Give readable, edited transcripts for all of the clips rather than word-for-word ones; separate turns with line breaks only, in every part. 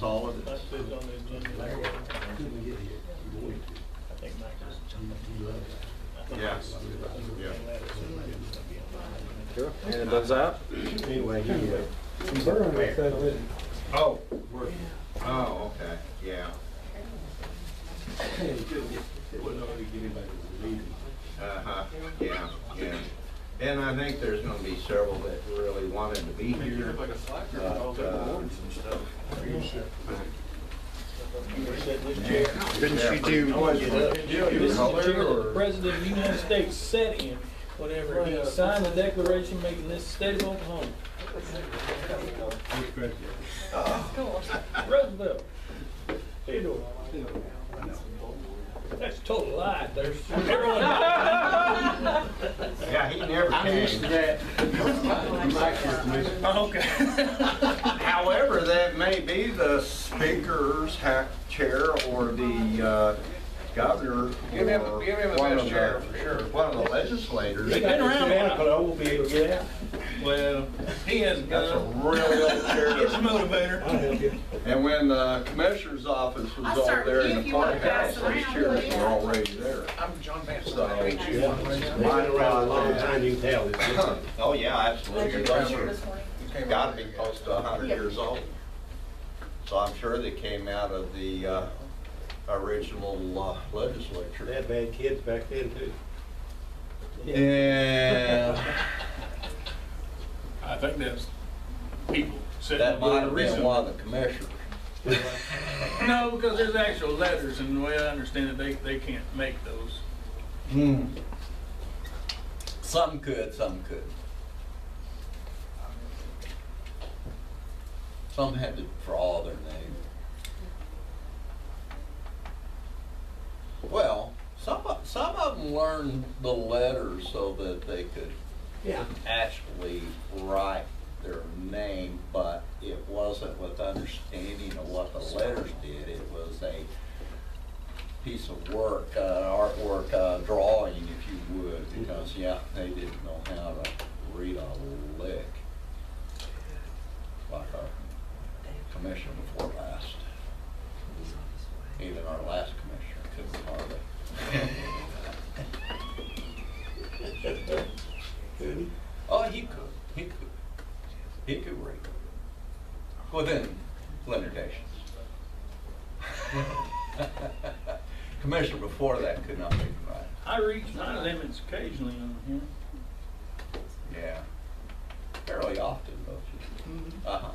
That's all it is.
Let's put it on the agenda. I think Mike is.
Yes. Yeah.
Sure. And those out?
Anyway,
Oh. Oh, okay. Yeah. Yeah. Yeah. And I think there's going to be several that really wanted to be here.
Couldn't you do?
This is the chair that the President of the United States sat in whenever he signed the Declaration making this state of Oklahoma. Roosevelt. Theodore. That's a total lie. There's everyone.
Yeah, he never came.
I'm used to that.
Okay.
However, that may be the speaker's chair or the governor.
Give him the best chair for sure.
One of the legislators.
They've been around a while.
But I won't be able to get out.
Well, he hasn't got
That's a really old chair.
It's a motivator.
I'll help you.
And when the commissioner's office was over there in the courthouse, those chairs were already there.
I'm John Vance.
So,
They've been around a long time, you can tell.
oh yeah, absolutely. Those are got to be close to 100 years old. So I'm sure they came out of the original legislature.
They had bad kids back then too.
Yeah.
I think that's people sitting
That might have
on
been
the
one of the commissioners.
No, because there's actual letters, and the way I understand it, they can't make those.
Some could, some couldn't. Some had to draw their name. Well, some of them learned the letters so that they could actually write their name, but it wasn't with understanding of what the letters did. It was a piece of work, artwork, drawing, if you would, because they didn't know how to read a lick, like our commissioner before last. Even our last commissioner couldn't hardly. Oh, he could. He could read. Within limitations. Commissioner before that could not read and write.
I reach my limits occasionally on here.
Yeah. Fairly often, don't you? Uh-huh.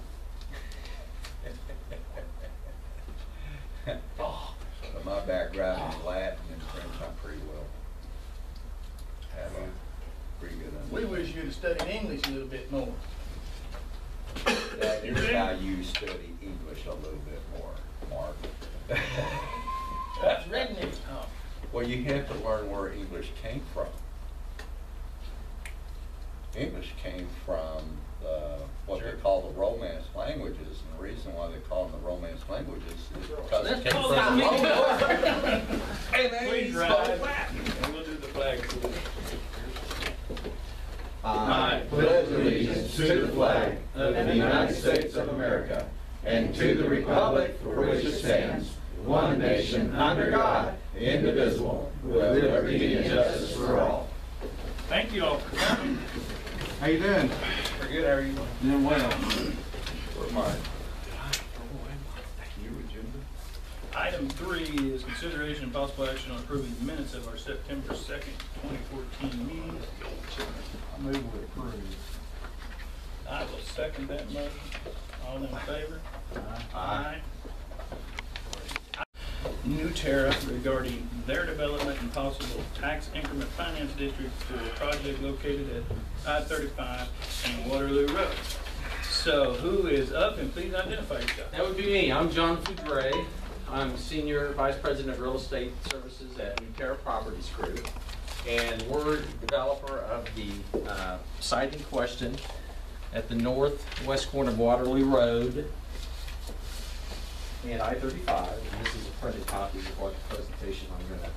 But my background is Latin and French, I'm pretty well. Have a pretty good
We
understanding.
wish you'd have studied English a little bit more.
That is how you study English a little bit more, Mark.
That's redneck talk.
Well, you have to learn where English came from. English came from what they call the Romance languages, and the reason why they call them the Romance languages is because it came from the Romans. And they
Please
spoke
rise,
Latin.
and we'll do the flag salute.
I pledge allegiance to the flag of the United States of America and to the republic for which it stands, one nation, under God, indivisible, with liberty and justice for all.
Thank you all for coming.
How you doing?
We're good. How are you doing?
Doing well.
Where's mine?
Item 3 is consideration and possible action on approving the minutes of our September 2nd, 2014 meeting.
I move we approve.
I will second that motion. All in favor?
Aye.
Nueterra regarding their development and possible tax increment finance district for a project located at I-35 and Waterloo Road. So who is up, and please identify yourself.
That would be me. I'm John Foudray. I'm Senior Vice President of Real Estate Services at Nueterra Properties Group. And we're the developer of the site in question at the northwest corner of Waterloo Road and I-35. And this is a printed copy of what the presentation I'm going to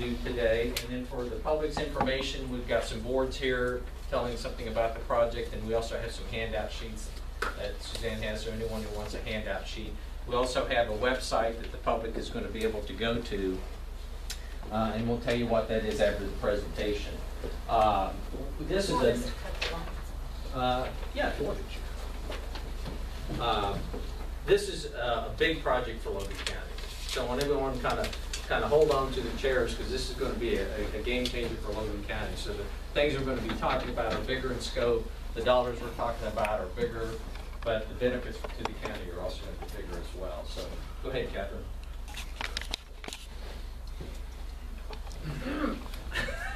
do today. And then for the public's information, we've got some boards here telling something about the project, and we also have some handout sheets that Suzanne has, or anyone who wants a handout sheet. We also have a website that the public is going to be able to go to, and we'll tell you what that is after the presentation. This is yeah, if you want. This is a big project for Logan County. So I want everyone kind of hold on to the chairs, because this is going to be a game changer for Logan County. So the things we're going to be talking about are bigger in scope. The dollars we're talking about are bigger, but the benefits to the county are also going to be bigger as well. So go ahead, Catherine.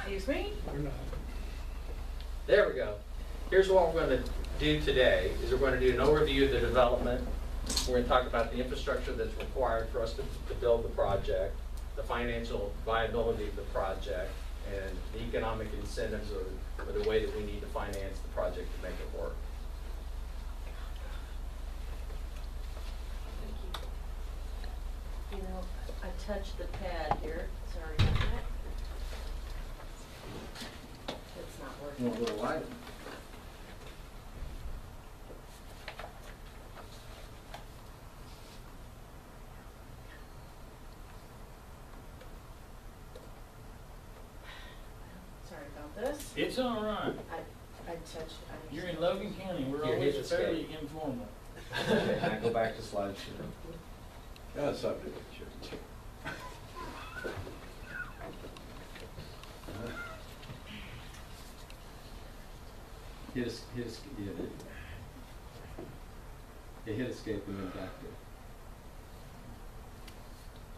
Excuse me?
There we go. Here's what we're going to do today, is we're going to do an overview of the development. We're going to talk about the infrastructure that's required for us to build the project, the financial viability of the project, and the economic incentives or the way that we need to finance the project to make it work.
You know, I touched the pad here. Sorry about that. It's not working.
You want a little light?
Sorry about this.
It's all right.
I touched.
You're in Logan County. We're
Here,
always
hit
fairly
escape.
informal.
Okay, now go back to slideshow.
That's something that you.
Hit escape and then back to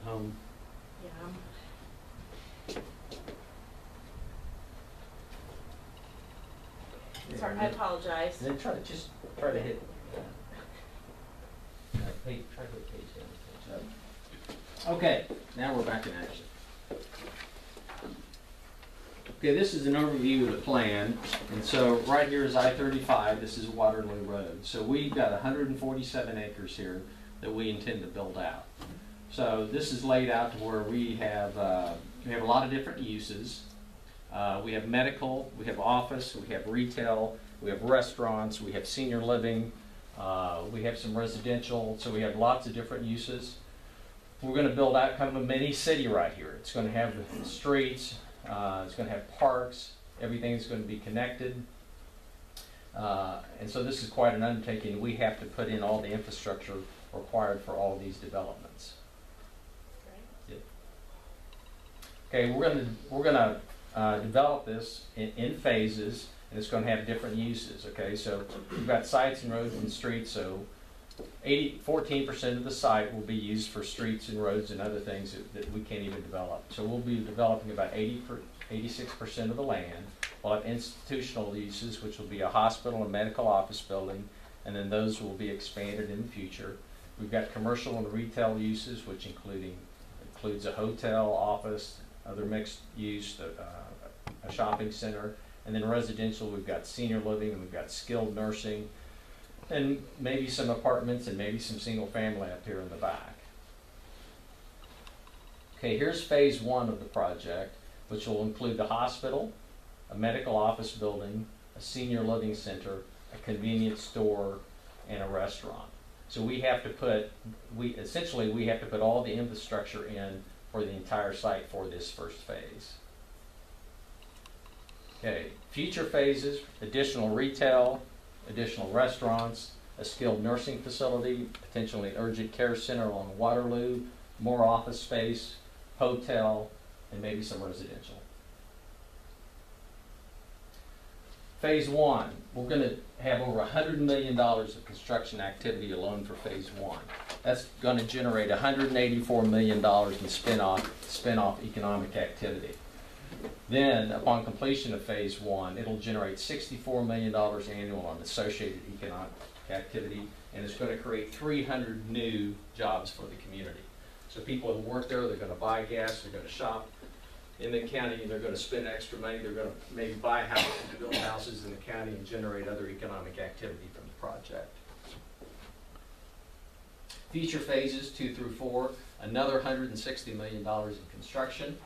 home.
Yeah. Sorry, I apologize.
And then try to hit. Try to hit page down. Okay, now we're back in action. Okay, this is an overview of the plan, and so right here is I-35. This is Waterloo Road. So we've got 147 acres here that we intend to build out. So this is laid out to where we have a lot of different uses. We have medical, we have office, we have retail, we have restaurants, we have senior living, we have some residential, so we have lots of different uses. We're going to build out kind of a mini city right here. It's going to have the streets, it's going to have parks, everything's going to be connected. And so this is quite an undertaking. We have to put in all the infrastructure required for all these developments. Yep. Okay, we're gonna develop this in phases, and it's going to have different uses. Okay, so we've got sites and roads and streets. So 14% of the site will be used for streets and roads and other things that we can't even develop. So we'll be developing about 86% of the land. We'll have institutional uses, which will be a hospital and medical office building, and then those will be expanded in the future. We've got commercial and retail uses, which includes a hotel, office, other mixed use, a shopping center, and then residential. We've got senior living, and we've got skilled nursing, and maybe some apartments, and maybe some single family up here in the back. Okay, here's phase one of the project, which will include the hospital, a medical office building, a senior living center, a convenience store, and a restaurant. So we have to put, essentially we have to put all the infrastructure in for the entire site for this first phase. Okay, future phases, additional retail, additional restaurants, a skilled nursing facility, potentially an urgent care center along Waterloo, more office space, hotel, and maybe some residential. Phase one, we're going to have over $100 million of construction activity alone for phase one. That's going to generate $184 million in spin-off economic activity. Then, upon completion of phase one, it'll generate $64 million annual on associated economic activity, and it's going to create 300 new jobs for the community. So people who work there, they're going to buy gas, they're going to shop in the county, and they're going to spend extra money, they're going to maybe buy houses, build houses in the county, and generate other economic activity from the project. Future phases 2 through 4, another $160 million in construction.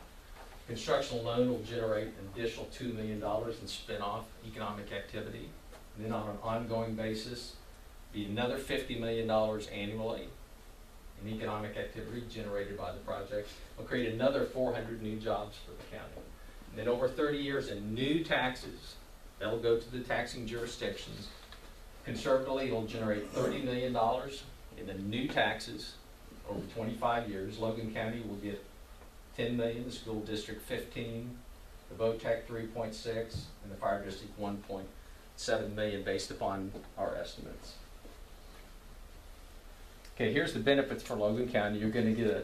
Construction alone will generate an additional $2 million in spin-off economic activity. And then on an ongoing basis, Be another $50 million annually in economic activity generated by the project. Will create another 400 new jobs for the county. And then over 30 years in new taxes, that'll go to the taxing jurisdictions. Conservatively, it'll generate $30 million in the new taxes over 25 years. Logan County will get $10 million, the school district 15, the BoTech 3.6, and the fire district 1.7 million based upon our estimates. Okay, here's the benefits for Logan County. You're going to get a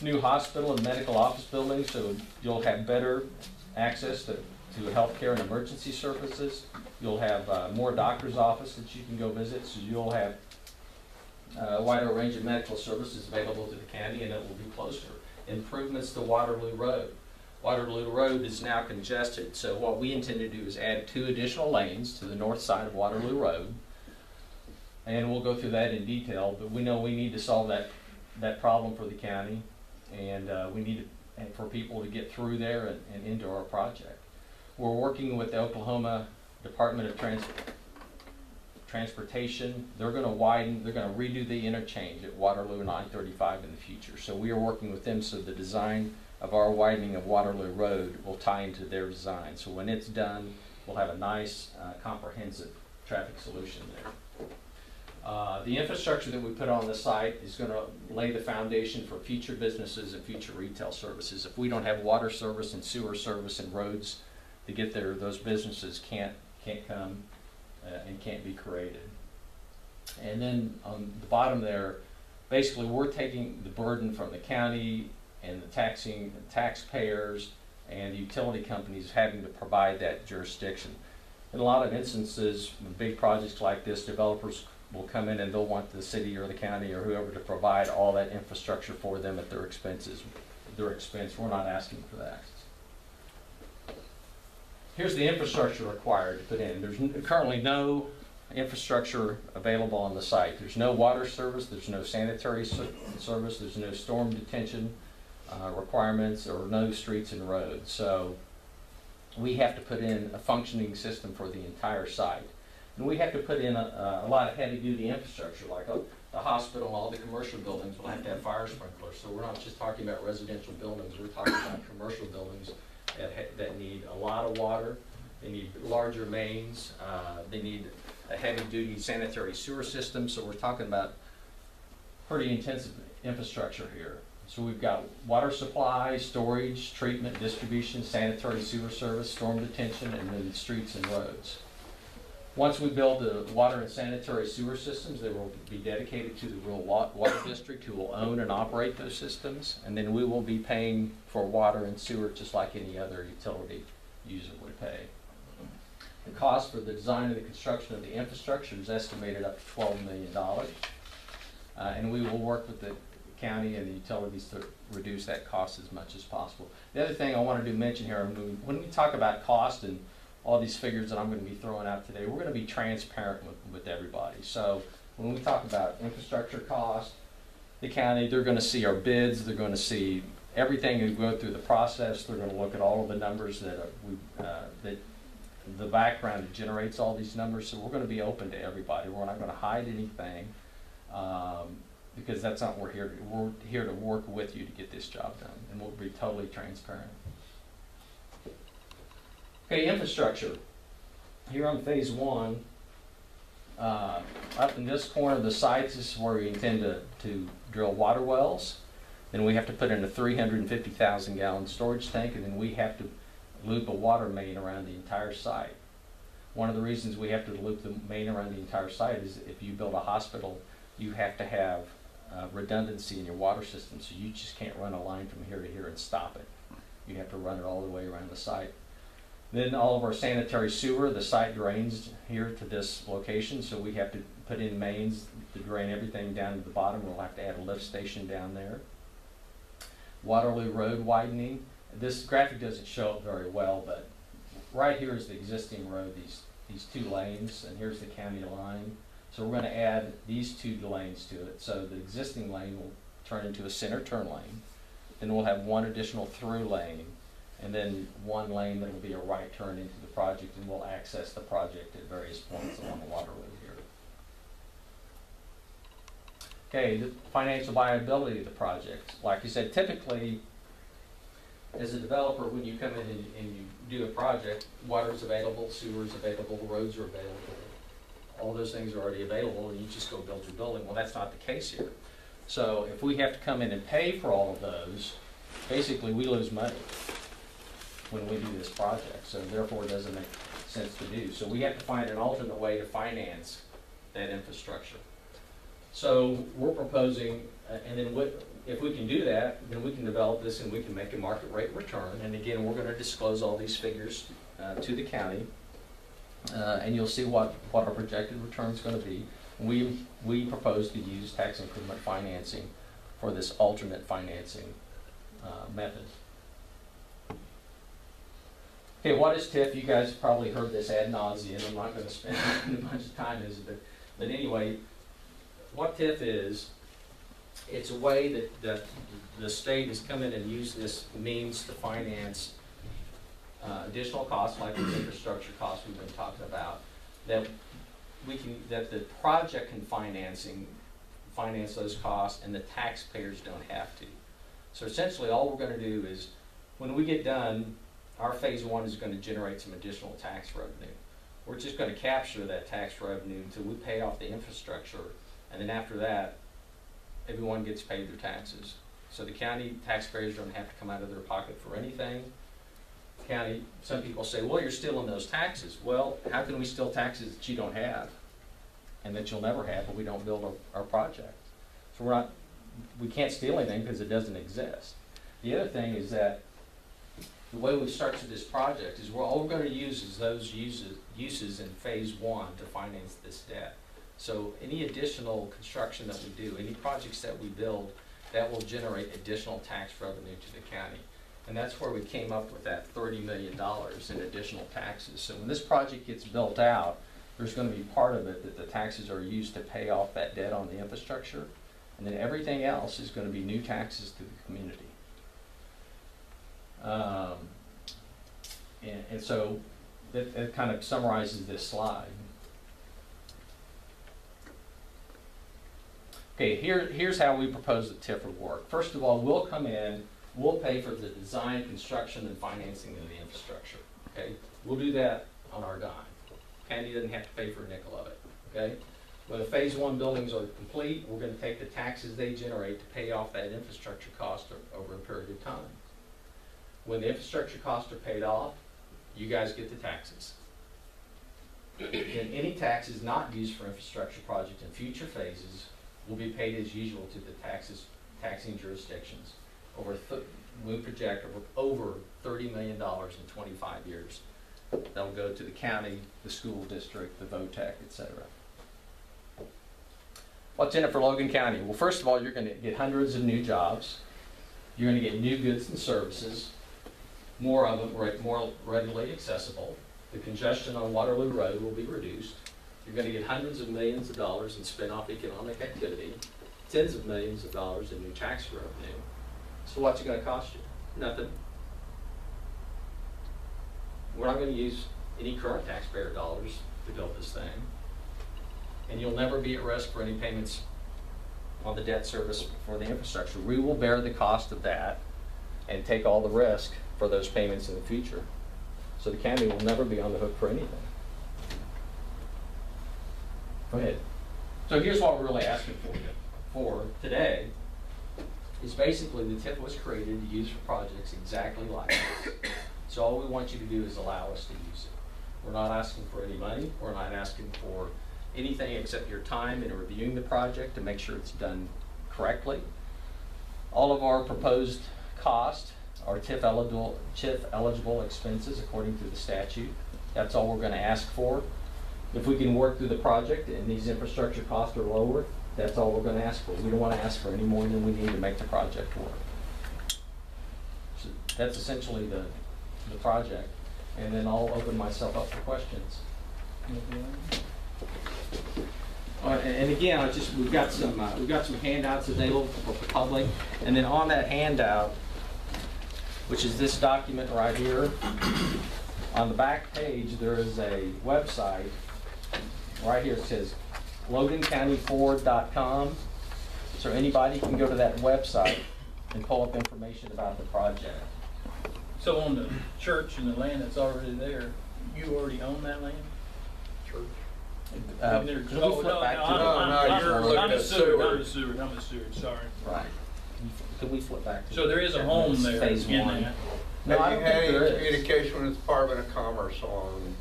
new hospital and medical office building, so you'll have better access to healthcare and emergency services. You'll have more doctor's office that you can go visit, so you'll have a wider range of medical services available to the county, and it will be closer. Improvements to Waterloo Road. Waterloo Road is now congested, so what we intend to do is add 2 additional lanes to the north side of Waterloo Road, and we'll go through that in detail, but we know we need to solve that problem for the county, and we need for people to get through there and into our project. We're working with the Oklahoma Department of Transportation. They're going to widen, they're going to redo the interchange at Waterloo and I-35 in the future. So we are working with them so the design of our widening of Waterloo Road will tie into their design. So when it's done, we'll have a nice comprehensive traffic solution there. The infrastructure that we put on the site is going to lay the foundation for future businesses and future retail services. If we don't have water service and sewer service and roads to get there, those businesses can't come and can't be created. And then on the bottom there, basically we're taking the burden from the county and the taxpayers and the utility companies having to provide that jurisdiction. In a lot of instances, with big projects like this, developers will come in and they'll want the city or the county or whoever to provide all that infrastructure for them at their expense. We're not asking for that. Here's the infrastructure required to put in. There's currently no infrastructure available on the site. There's no water service, there's no sanitary service, there's no storm detention requirements, or no streets and roads. So we have to put in a functioning system for the entire site. And we have to put in a lot of heavy-duty infrastructure, like the hospital and all the commercial buildings will have to have fire sprinklers. So we're not just talking about residential buildings, we're talking about commercial buildings that need a lot of water, they need larger mains, they need a heavy-duty sanitary sewer system. So we're talking about pretty intensive infrastructure here. So we've got water supply, storage, treatment, distribution, sanitary sewer service, storm detention, and then streets and roads. Once we build the water and sanitary sewer systems, they will be dedicated to the rural water district, who will own and operate those systems, and then we will be paying for water and sewer just like any other utility user would pay. The cost for the design and the construction of the infrastructure is estimated up to $12 million, and we will work with the county and the utilities to reduce that cost as much as possible. The other thing I wanted to mention here, when we talk about cost and all these figures that I'm going to be throwing out today, we're going to be transparent with everybody. So when we talk about infrastructure cost, the county, they're going to see our bids, they're going to see everything as we go through the process, they're going to look at all of the numbers that the background that generates all these numbers. So we're going to be open to everybody. We're not going to hide anything, because that's not what we're here to do. We're here to work with you to get this job done, and we'll be totally transparent. Okay, infrastructure. Here on phase 1, up in this corner of the site, this is where we intend to drill water wells. Then we have to put in a 350,000 gallon storage tank, and then we have to loop a water main around the entire site. One of the reasons we have to loop the main around the entire site is if you build a hospital, you have to have redundancy in your water system, so you just can't run a line from here to here and stop it. You have to run it all the way around the site. Then all of our sanitary sewer, the site drains here to this location, so we have to put in mains to drain everything down to the bottom. We'll have to add a lift station down there. Waterloo Road widening. This graphic doesn't show it very well, but right here is the existing road, these 2 lanes, and here's the county line. So we're going to add these 2 lanes to it. So the existing lane will turn into a center turn lane. Then we'll have 1 additional through lane, and then 1 lane that will be a right turn into the project, and we'll access the project at various points along the Waterloo here. Okay, the financial viability of the project. Like you said, typically, as a developer, when you come in and you do a project, water's available, sewer's available, roads are available. All those things are already available, and you just go build your building. Well, that's not the case here. So if we have to come in and pay for all of those, basically we lose money when we do this project. So therefore, it doesn't make sense to do. So we have to find an alternate way to finance that infrastructure. So we're proposing, and then if we can do that, then we can develop this and we can make a market rate return. And again, we're going to disclose all these figures to the county, and you'll see what our projected return is going to be. We propose to use tax increment financing for this alternate financing method. Okay, what is TIF? You guys have probably heard this ad nauseum. I'm not going to spend a bunch of time on it, but anyway, what TIF is, it's a way that the state has come in and used this means to finance additional costs, like the infrastructure costs we've been talking about, that the project can finance those costs, and the taxpayers don't have to. So essentially, all we're going to do is, when we get done, our phase one is going to generate some additional tax revenue. We're just going to capture that tax revenue until we pay off the infrastructure, and then after that, everyone gets paid their taxes. So the county taxpayers don't have to come out of their pocket for anything. County, some people say, well, you're stealing those taxes. Well, how can we steal taxes that you don't have and that you'll never have if we don't build our project? So we can't steal anything because it doesn't exist. The other thing is that the way we've structured this project is all we're going to use is those uses in phase one to finance this debt. So any additional construction that we do, any projects that we build, that will generate additional tax revenue to the county. And that's where we came up with that $30 million in additional taxes. So when this project gets built out, there's going to be part of it that the taxes are used to pay off that debt on the infrastructure. And then everything else is going to be new taxes to the community. And so that kind of summarizes this slide. Okay, here's how we propose the TIF would work. First of all, we'll come in, we'll pay for the design, construction, and financing of the infrastructure. Okay, we'll do that on our dime. County doesn't have to pay for a nickel of it. Okay, when the phase one buildings are complete, we're going to take the taxes they generate to pay off that infrastructure cost over a period of time. When the infrastructure costs are paid off, you guys get the taxes. And any taxes not used for infrastructure project in future phases will be paid as usual to the taxing jurisdictions. We project over $30 million in 25 years. That'll go to the county, the school district, the VOTEC, etc. What's in it for Logan County? Well, first of all, you're going to get hundreds of new jobs. You're going to get new goods and services. More of them more readily accessible. The congestion on Waterloo Road will be reduced. You're going to get hundreds of millions of dollars in spin-off economic activity, tens of millions of dollars in new tax revenue. So what's it going to cost you? Nothing. We're not going to use any current taxpayer dollars to build this thing. And you'll never be at risk for any payments on the debt service for the infrastructure. We will bear the cost of that and take all the risk for those payments in the future. So the county will never be on the hook for anything. Go ahead. So here's what we're really asking for today is basically the TIF was created to use for projects exactly like this. So all we want you to do is allow us to use it. We're not asking for any money. We're not asking for anything except your time in reviewing the project to make sure it's done correctly. All of our proposed costs are TIF eligible expenses according to the statute. That's all we're going to ask for. If we can work through the project and these infrastructure costs are lower, that's all we're going to ask for. We don't want to ask for any more than we need to make the project work. So that's essentially the project. And then I'll open myself up for questions. And again, we've got some handouts available for the public. And then on that handout, which is this document right here, on the back page there is a website. Right here it says LoganCountyForward.com. So anybody can go to that website and pull up information about the project.
So on the church and the land that's already there, you already own that land?
Could
And
we
there's-
flip
oh, no,
back
no,
to
No, you're looking
I'm
at
the Seward, I'm
Seward.
the Seward, I'm the Seward, sorry.
Right. Could we flip back to?
So there is a home there
Phase
in
one.
that.
No, I
Have
don't
you had
think
any
there is.
communication with the Department of Commerce on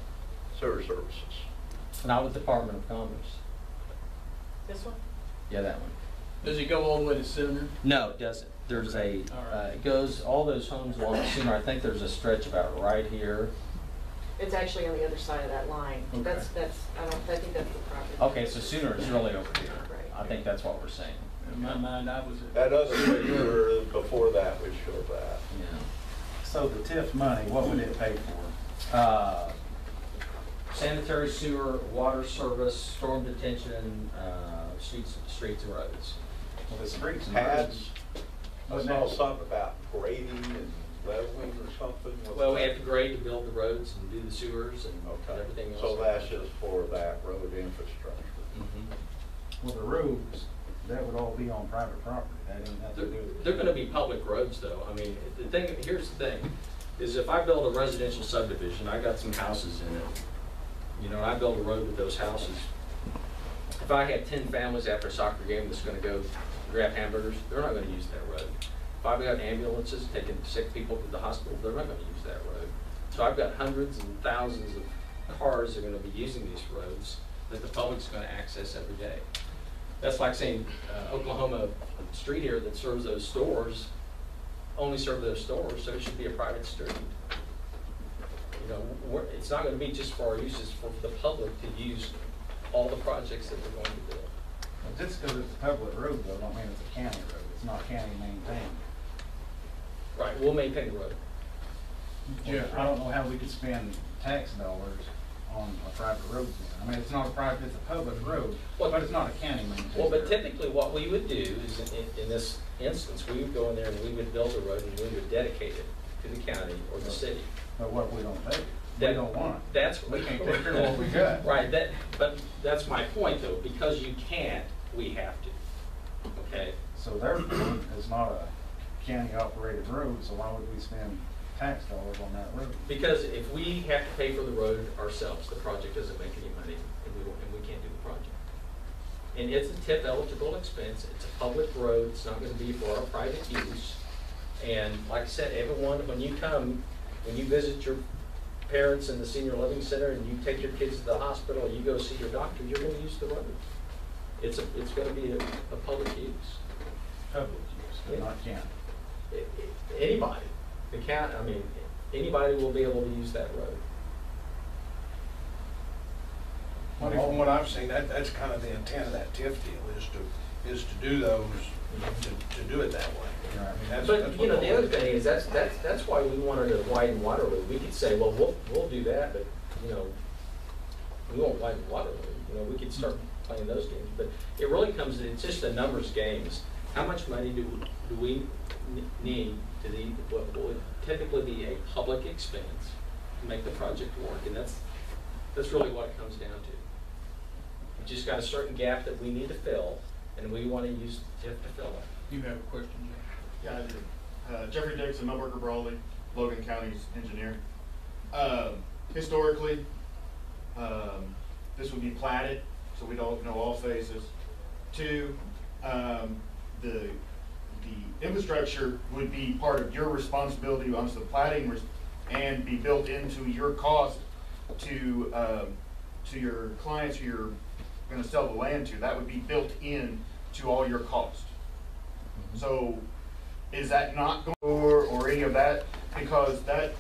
sewer services?
Not with Department of Commerce.
This one?
Yeah, that one.
Does it go all the way to Sooner?
No, it doesn't. There's a,
All right.
it goes, all those homes along the Sooner, I think there's a stretch about right here.
It's actually on the other side of that line.
Okay.
That's, I think that's the property.
Okay, so Sooner is really over here.
Right.
I think that's what we're saying.
In my mind, I was at.
That other picture before that would show that.
Yeah.
So the TIF money, what would it pay for?
Sanitary sewer, water service, storm detention, streets and roads.
Well, the streets and
Pads, I
roads.
saw something about grading and leveling or something. What's
Well, we
that?
have to grade to build the roads and do the sewers and
Okay,
everything else.
so that's just for that road infrastructure.
Mhm.
Well, the roads, that would all be on private property. That didn't have to do with.
They're gonna be public roads though. I mean, the thing, here's the thing, is if I build a residential subdivision, I got some houses in it, you know, and I build a road with those houses. If I have 10 families after a soccer game that's gonna go grab hamburgers, they're not gonna use that road. If I've got ambulances taking sick people to the hospital, they're not gonna use that road. So I've got hundreds and thousands of cars that are gonna be using these roads that the public's gonna access every day. That's like saying Oklahoma street here that serves those stores, only serve those stores, so it should be a private street. You know, it's not gonna be just for our uses, for the public to use all the projects that we're going to build.
Well, just because it's a public road though, don't mean it's a county road. It's not county maintained.
Right, we'll maintain the road.
Yeah, I don't know how we could spend tax dollars on a private road then. I mean, it's not a private, it's a public road,
Well-
but it's not a county maintained.
Well, but
road.
typically what we would do is, in this instance, we would go in there and we would build a road and we would dedicate it to the county or the city.
But what we don't take, we
That-
don't want it.
That's.
We can't take care of what we got.
Right, but that's my point though, because you can't, we have to, okay?
So therefore, it's not a county operated road, so why would we spend tax dollars on that road?
Because if we have to pay for the road ourselves, the project doesn't make any money and we can't do the project. And it's a TIF eligible expense, it's a public road, it's not gonna be for our private use. And like I said, everyone, when you come, when you visit your parents in the senior living center and you take your kids to the hospital, you go see your doctor, you're gonna use the road. It's gonna be a public use.
Public use, but not county.
Anybody, the county, I mean, anybody will be able to use that road.
Well, from what I've seen, that's kind of the intent of that TIF deal, is to do those, to do it that way.
Right.
I mean, that's
But,
what
you know,
all
the other
it is.
thing is, that's why we wanted to widen Waterloo. We could say, well, we'll do that, but, you know, we won't widen Waterloo. You know, we could start playing those games, but it really comes, it's just a numbers games. How much money do we need to the, what would typically be a public expense to make the project work? And that's really what it comes down to. We've just got a certain gap that we need to fill, and we want to use TIF to fill it.
You have a question, Jeff?
Yeah, I do. Jeffrey Dixon, Millburger Brawley, Logan County's engineer. Historically, this would be platted, so we don't know all phases. Two, the infrastructure would be part of your responsibility onto the platting and be built into your cost to your clients who you're going to sell the land to. That would be built in to all your cost. So is that not going or any of that? Because that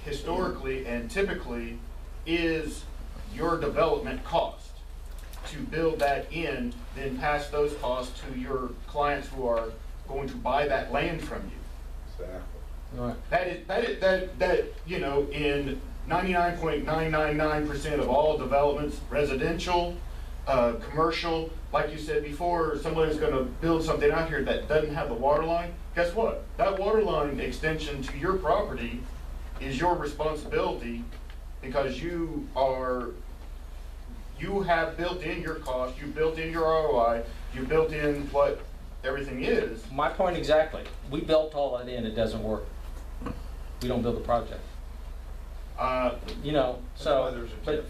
historically and typically is your development cost. To build that in, then pass those costs to your clients who are going to buy that land from you.
Exactly.
That you know, in 99.999% of all developments, residential, commercial, like you said before, someone's going to build something out here that doesn't have the water line. Guess what? That water line extension to your property is your responsibility because you have built in your cost, you built in your ROI, you built in what everything is.
My point exactly. We built all that in, it doesn't work. We don't build the project. You know, so, but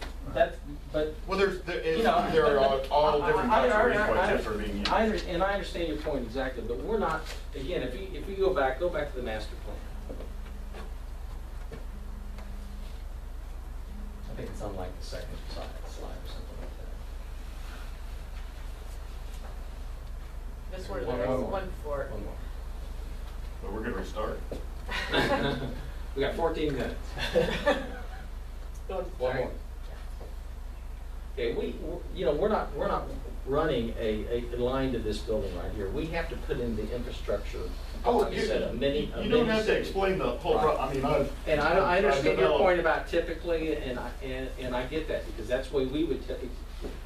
Well,
you know,
there are all different types of reasons why
I
TIFs are being used.
I understand your point exactly, but we're not, again, if we go back to the master plan. I think it's on like the second slide or something like that.
This one,
One
there is
more.
one for it.
One more.
But we're gonna restart.
We got 14 minutes. One more. Okay, you know, we're not running a line to this building right here. We have to put in the infrastructure. Like I said,
you don't have to explain the whole I mean,
and I
I've
understand your
developed-
point about typically, and I get that, because that's the way we would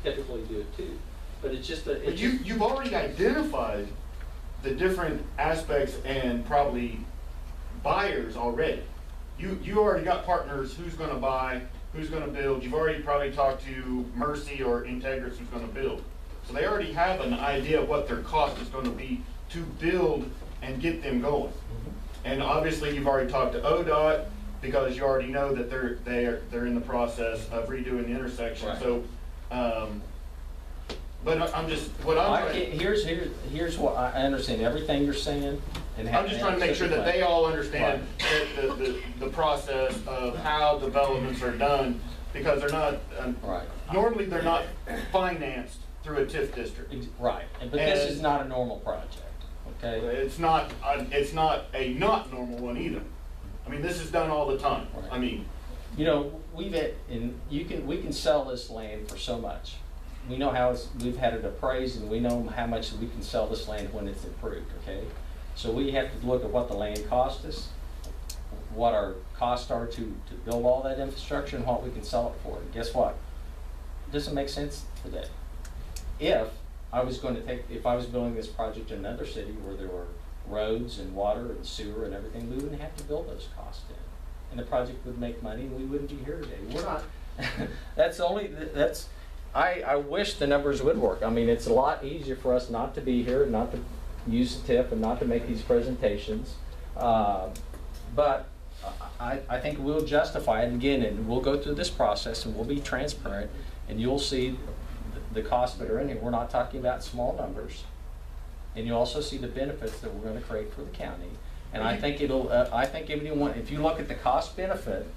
typically do it too. But it's just that
But you've already identified the different aspects and probably buyers already. You already got partners, who's gonna buy, who's gonna build. You've already probably talked to Mercy or Integris who's gonna build. So they already have an idea of what their cost is gonna be to build and get them going. And obviously you've already talked to ODOT because you already know that they're in the process of redoing the intersection.
Right.
So, but I'm just, what I'm trying.
Here's what I understand everything you're saying, and
I'm just trying to make sure that they all understand the process of how developments are done, because they're not,
Right.
normally they're not financed through a TIF district.
Right, but this is not a normal project, okay?
It's not a not normal one either. I mean, this is done all the time.
Right.
I mean,
You know, we can sell this land for so much. We know how we've had it appraised, and we know how much we can sell this land when it's improved, okay? So we have to look at what the land cost us, what our costs are to build all that infrastructure, and what we can sell it for. And guess what? It doesn't make sense today. If I was building this project in another city where there were roads and water and sewer and everything, we wouldn't have to build those costs in. And the project would make money, and we wouldn't be here today. We're not, I wish the numbers would work. I mean, it's a lot easier for us not to be here, not to use the TIF, and not to make these presentations. But I think we'll justify it again, and we'll go through this process, and we'll be transparent, and you'll see the costs that are in here. We're not talking about small numbers. And you also see the benefits that we're going to create for the county. And I think if you look at the cost benefit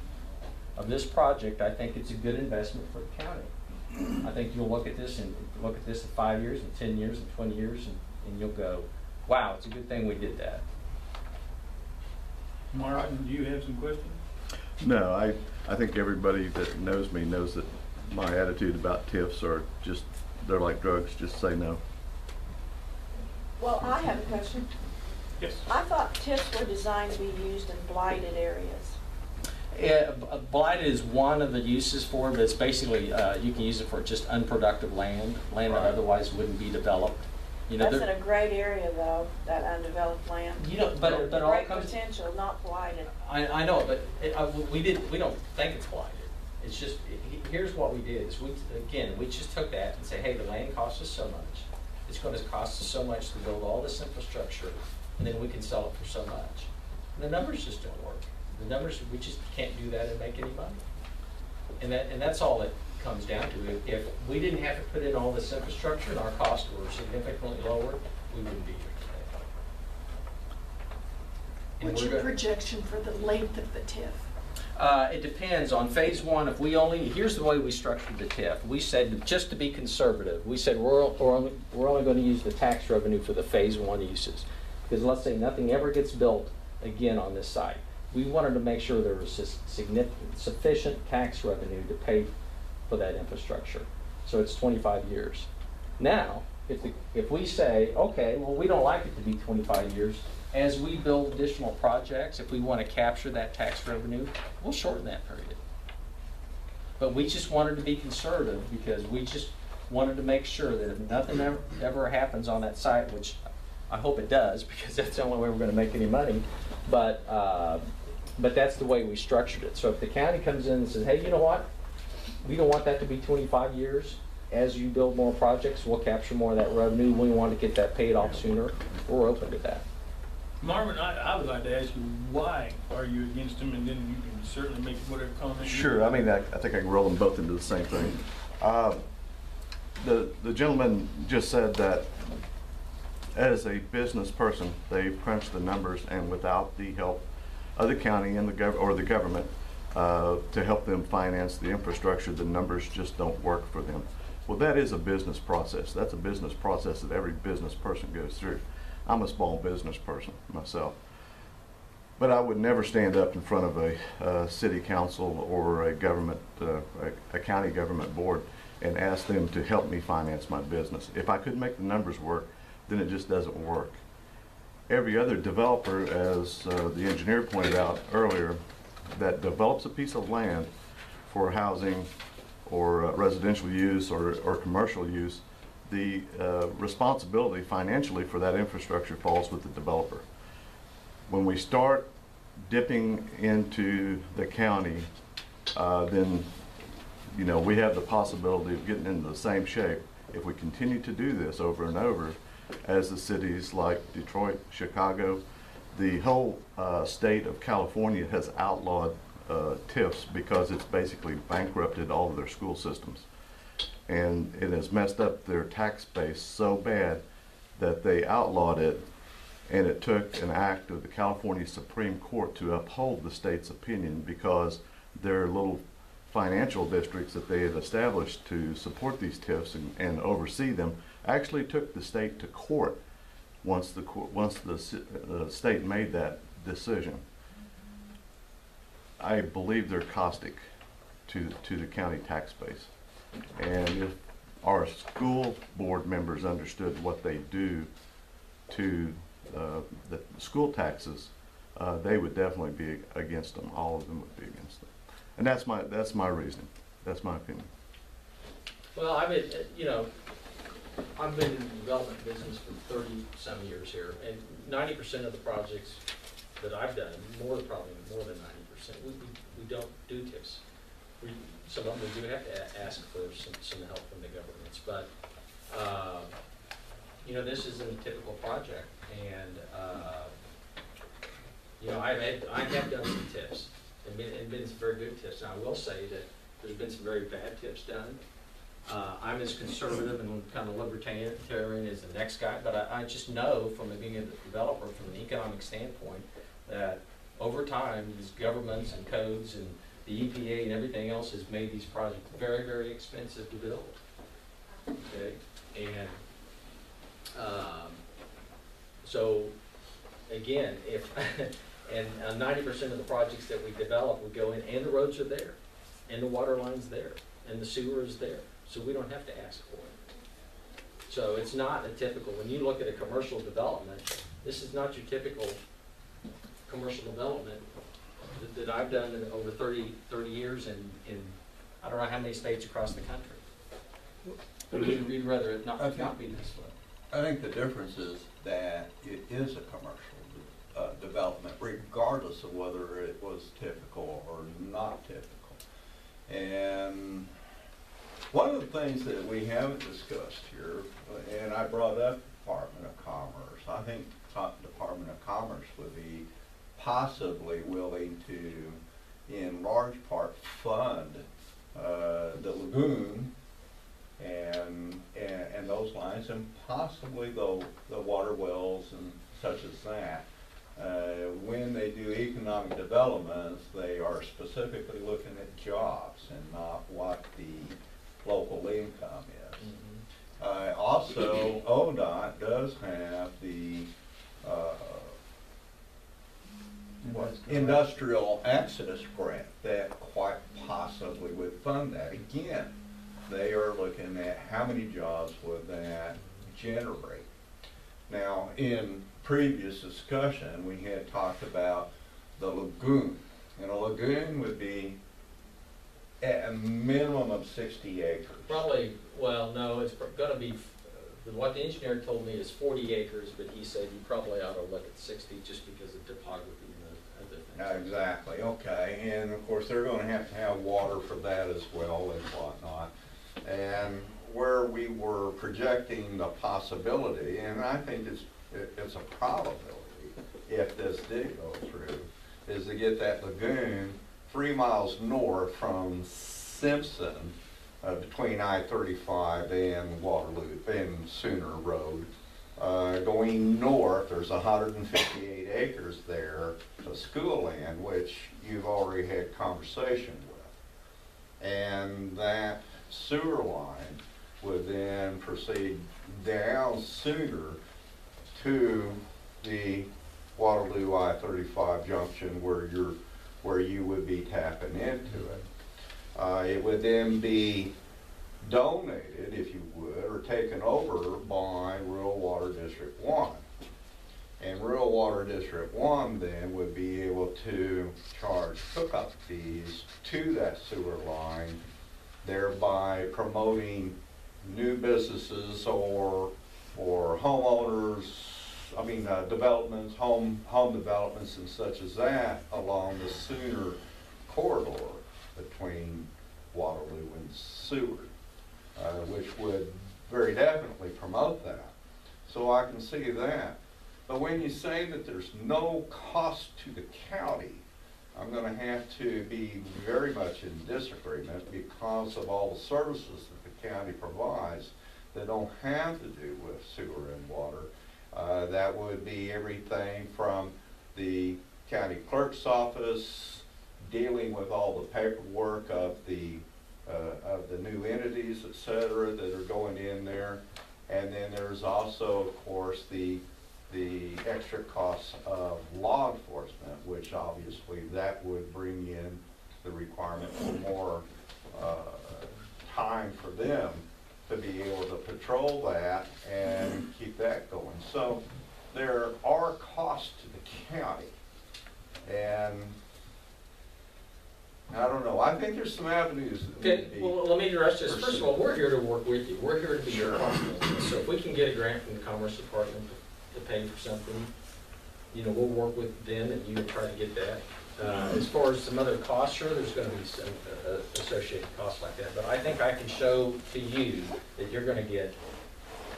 of this project, I think it's a good investment for the county. I think you'll look at this in 5 years and 10 years and 20 years, and you'll go, wow, it's a good thing we did that.
Martin, do you have some questions?
No, I think everybody that knows me knows that my attitude about TIFs are just, they're like drugs, just say no.
Well, I have a question.
Yes.
I thought TIFs were designed to be used in blighted areas.
Blighted is one of the uses for it, but it's basically, you can use it for just unproductive land that otherwise wouldn't be developed. You know,
that's in a great area though, that undeveloped land.
You know, but all
great
comes,
potential, not blighted.
I know, but we don't think it's blighted. It's just, here's what we did, is we just took that and say, hey, the land costs us so much. It's going to cost us so much to build all this infrastructure, and then we can sell it for so much. And the numbers just don't work. The numbers, we just can't do that and make any money. And that's all it comes down to. If we didn't have to put in all this infrastructure and our costs were significantly lower, we wouldn't be here today.
What's your projection for the length of the TIF?
It depends. On phase one, here's the way we structured the TIF. We said, just to be conservative, we said we're only going to use the tax revenue for the phase one uses. Because let's say nothing ever gets built again on this site. We wanted to make sure there was sufficient tax revenue to pay for that infrastructure. So it's 25 years. Now, if we say, okay, well, we don't like it to be 25 years, as we build additional projects, if we want to capture that tax revenue, we'll shorten that period. But we just wanted to be conservative because we just wanted to make sure that if nothing ever happens on that site, which I hope it does, because that's the only way we're going to make any money, but that's the way we structured it. So if the county comes in and says, hey, you know what? We don't want that to be 25 years, as you build more projects, we'll capture more of that revenue. We want to get that paid off sooner. We're open to that.
Marvin, I would like to ask you, why are you against them, and then you can certainly make whatever comment.
Sure, I mean, I think I can roll them both into the same thing. The gentleman just said that as a business person, they crunch the numbers, and without the help of the county and the government to help them finance the infrastructure, the numbers just don't work for them. Well, that is a business process. That's a business process that every business person goes through. I'm a small business person myself, but I would never stand up in front of a city council or a government, a county government board and ask them to help me finance my business. If I couldn't make the numbers work, then it just doesn't work. Every other developer, as the engineer pointed out earlier, that develops a piece of land for housing or residential use or commercial use, the responsibility financially for that infrastructure falls with the developer. When we start dipping into the county, then we have the possibility of getting into the same shape if we continue to do this over and over as the cities like Detroit, Chicago. The whole state of California has outlawed TIFs because it's basically bankrupted all of their school systems. And it has messed up their tax base so bad that they outlawed it, and it took an act of the California Supreme Court to uphold the state's opinion, because their little financial districts that they had established to support these TIFs and oversee them actually took the state to court once the state made that decision. I believe they're caustic to the county tax base. And if our school board members understood what they do to the school taxes, they would definitely be against them. All of them would be against them. And that's my reasoning. That's my opinion.
Well, I've been in the development business for 30-some years here, and 90% of the projects that I've done, probably more than 90%, we don't do TIFs. Some of them we do have to ask for some help from the governments, but this isn't a typical project, and I have done some TIFs and been some very good TIFs. And I will say that there's been some very bad TIFs done. I'm as conservative and kind of libertarian as the next guy, but I just know from being a developer, from an economic standpoint, that over time these governments and codes and the EPA and everything else has made these projects very, very expensive to build. Okay, and so again, if and 90% of the projects that we develop, we go in, and the roads are there, and the water line's there, and the sewer is there, so we don't have to ask for it. So it's not a typical. When you look at a commercial development, this is not your typical commercial development that I've done in over 30 years in I don't know how many states across the country. We'd rather it not be this way.
I think the difference is that it is a commercial development, regardless of whether it was typical or not typical. And one of the things that we haven't discussed here, and I brought up Department of Commerce, I think Department of Commerce would be possibly willing to, in large part, fund the lagoon and those lines, and possibly the water wells and such as that. When they do economic developments, they are specifically looking at jobs and not what the local income is. Mm-hmm. Also, ODOT does have the Industrial Exodus grant that quite possibly would fund that. Again, they are looking at how many jobs would that generate. Now, in previous discussion, we had talked about the lagoon, and a lagoon would be at a minimum of 60 acres.
Probably, well, no, it's going to be, what the engineer told me is 40 acres, but he said you probably ought to look at 60 just because of topography and other things.
Exactly, okay, and of course they're going to have water for that as well and whatnot. And where we were projecting the possibility, and I think it's a probability, if this did go through, is to get that lagoon 3 miles north from Simpson, between I-35 and Waterloo and Sooner Road. Going north, there's 158 acres there of school land, which you've already had conversation with. And that sewer line would then proceed down Sooner to the Waterloo I-35 junction where you would be tapping into it. It would then be donated, if you would, or taken over by Rural Water District 1. And Rural Water District 1 then would be able to charge hookup fees to that sewer line, thereby promoting new businesses or homeowners, developments, home developments and such as that along the Sooner corridor between Waterloo and Seward, which would very definitely promote that. So I can see that. But when you say that there's no cost to the county, I'm going to have to be very much in disagreement because of all the services that the county provides that don't have to do with sewer and water. That would be everything from the county clerk's office, dealing with all the paperwork of the new entities, et cetera, that are going in there. And then there's also, of course, the extra costs of law enforcement, which obviously that would bring in the requirement for more time for them to be able to patrol that and keep that going. So there are costs to the county. And I don't know. I think there's some avenues that need to be.
Well, let me address this. First of all,
pursued.
we're here to work with you. We're here to be your partner. So if we can get a grant from the Commerce Department to pay for something, we'll work with them and you try to get that. As far as some other costs, sure, there's going to be some associated costs like that. But I think I can show to you that you're going to get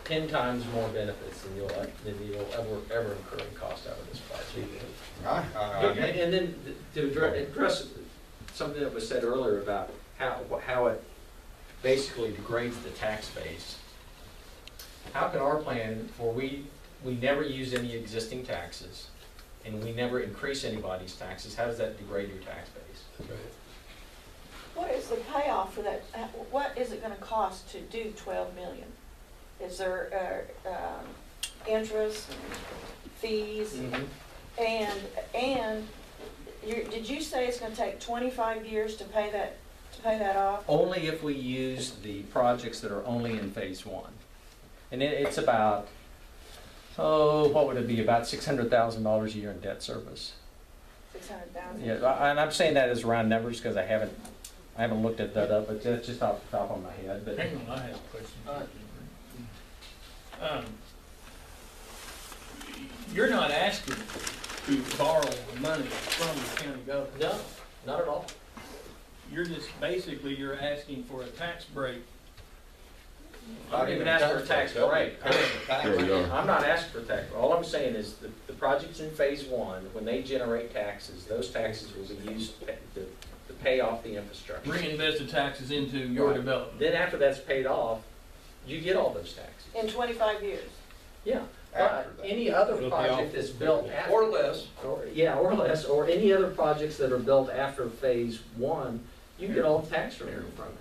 10 times more benefits than you'll ever incur in cost out of this project. And then to address something that was said earlier about how it basically degrades the tax base. How can our plan, for we never use any existing taxes and we never increase anybody's taxes, how does that degrade your tax base?
What is the payoff for that? What is it going to cost to do 12 million? Is there interest, fees, and did you say it's going to take 25 years to pay that off?
Only if we use the projects that are only in phase 1. And it's about, what would it be, about $600,000 a year in debt service.
600,000.
Yeah, and I'm saying that as round numbers because I haven't looked at that up, but that's just off the top of my head. But
hang on, I have a question. You're not asking to borrow money from the county government.
No, not at all.
You're just you're asking for a tax break.
I don't even ask for a tax break. I'm not asking for a tax break. All I'm saying is the projects in phase 1, when they generate taxes, those taxes will be used to pay off the infrastructure.
Reinvest the taxes into your development.
Then after that's paid off, you get all those taxes.
In 25 years?
Yeah. Any other project that's built after,
or less,
or any other projects that are built after phase 1, you get all the tax revenue from it.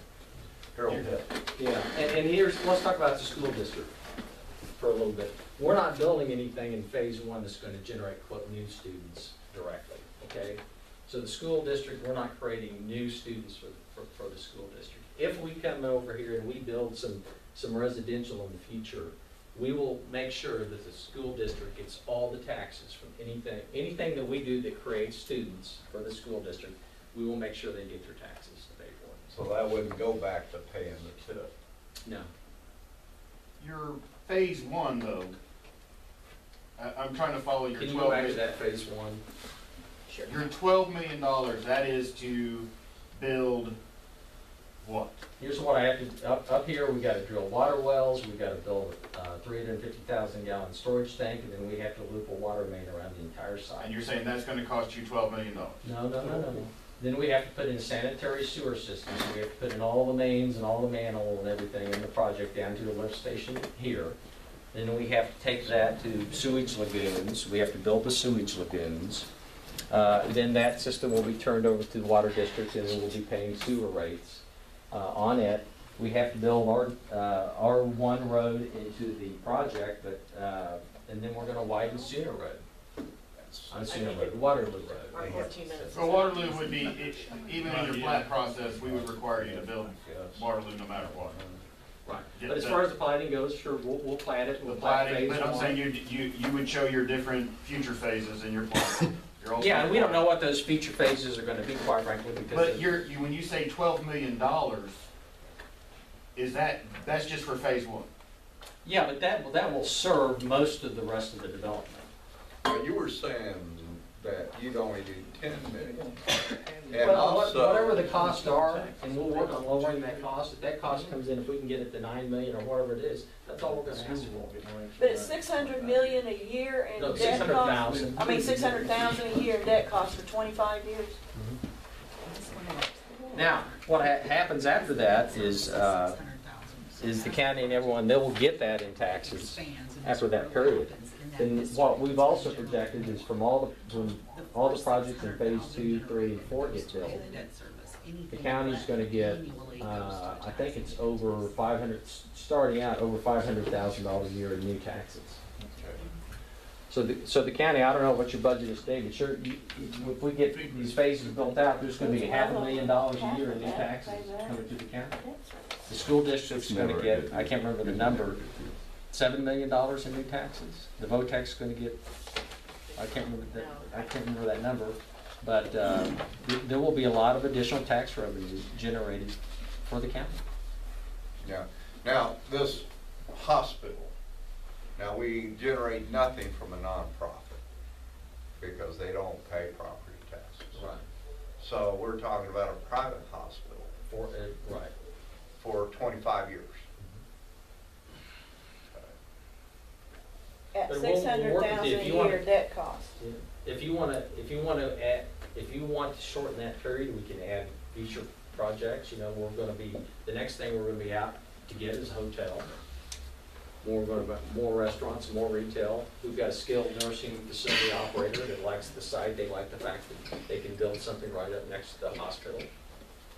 Yeah, and let's talk about the school district for a little bit. We're not building anything in phase 1 that's going to generate new students directly, okay? So the school district, we're not creating new students for the school district. If we come over here and we build some residential in the future, we will make sure that the school district gets all the taxes from anything that we do that creates students for the school district. We will make sure they get their taxes to pay for it.
so that wouldn't go back to paying the tip.
No.
Your phase 1 though, I'm trying to follow your.
Can you go back to that phase 1?
Sure.
Your $12 million, that is to build what?
Here's what I have to, up here, we gotta drill water wells, we gotta build a 350,000 gallon storage tank, and then we have to loop a water main around the entire site.
And you're saying that's gonna cost you $12 million?
No. Then we have to put in sanitary sewer systems, we have to put in all the mains and all the manhole and everything in the project down to the lift station here. Then we have to take that to sewage lagoons, we have to build the sewage lagoons. Then that system will be turned over to the water district, and then we'll be paying sewer rates on it. We have to build our one road into the project, but and then we're going to widen Sooner Road. On Sooner Road, Waterloo Road.
14 minutes.
So Waterloo would be, even in your plat process, we would require you to build Waterloo no matter what.
Right. But as far as the plating goes, sure, we'll plat it. We'll plat phase
But I'm
one.
saying you would show your different future phases in your plan.
Yeah, and we don't know what those future phases are going to be, quite frankly, because.
But when you say $12 million, that's just for phase one?
Yeah, but that will serve most of the rest of the development.
Well, you were saying that you'd only do 10 million. And
Well,
also,
whatever the costs are, and we'll work on lowering that cost. If that cost comes in, if we can get it to 9 million or whatever it is, that's all we're going to ask for.
But it's 600 million a year in
No,
debt cost?
600,000.
I mean, 600,000 a year in debt cost for 25 years?
Now, what happens after that is the county and everyone, they will get that in taxes after that period. And what we've also projected is from all the projects in phase 2, 3, and 4 get built, the county's going to get, I think it's over 500, starting out over $500,000 a year in new taxes. So the county, I don't know what your budget is today, but sure, if we get these phases built out, there's going to be $500,000 a year in new taxes coming to the county. The school district's going to get, I can't remember the number, $7 million in new taxes. The VOTEC's going to get, I can't remember that number, but there will be a lot of additional tax revenue generated for the county.
yeah. Now, this hospital, now we generate nothing from a nonprofit because they don't pay property taxes.
Right.
So we're talking about a private hospital
Right.
for 25 years.
At
But we'll work with
600,000
you
a
if you want
year
to-
debt cost?
If you want to shorten that period, we can add future projects. You know, we're going to be, the next thing we're going to be out to get is a hotel. We're going to more restaurants, more retail. We've got a skilled nursing facility operator that likes the site. They like the fact that they can build something right up next to the hospital.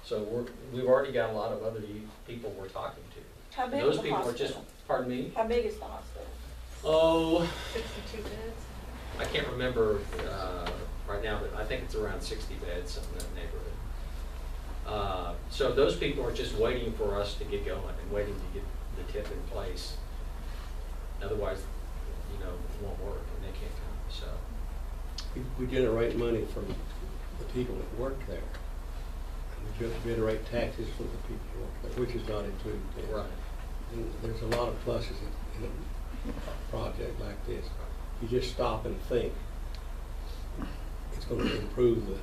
So we've already got a lot of other people we're talking to.
How big
Those
is the
people are just,
hospital?
pardon me?
How big is the hospital?
Oh,
62 beds?
I can't remember right now, but I think it's around 60 beds, something in that neighborhood. So those people are just waiting for us to get going and waiting to get the TIF in place. Otherwise, you know, it won't work and they can't come, so.
We generate money from the people that work there. And we just generate taxes from the people who work there, which is not included there.
Right.
And there's a lot of pluses in a project like this. You just stop and think. It's going to improve the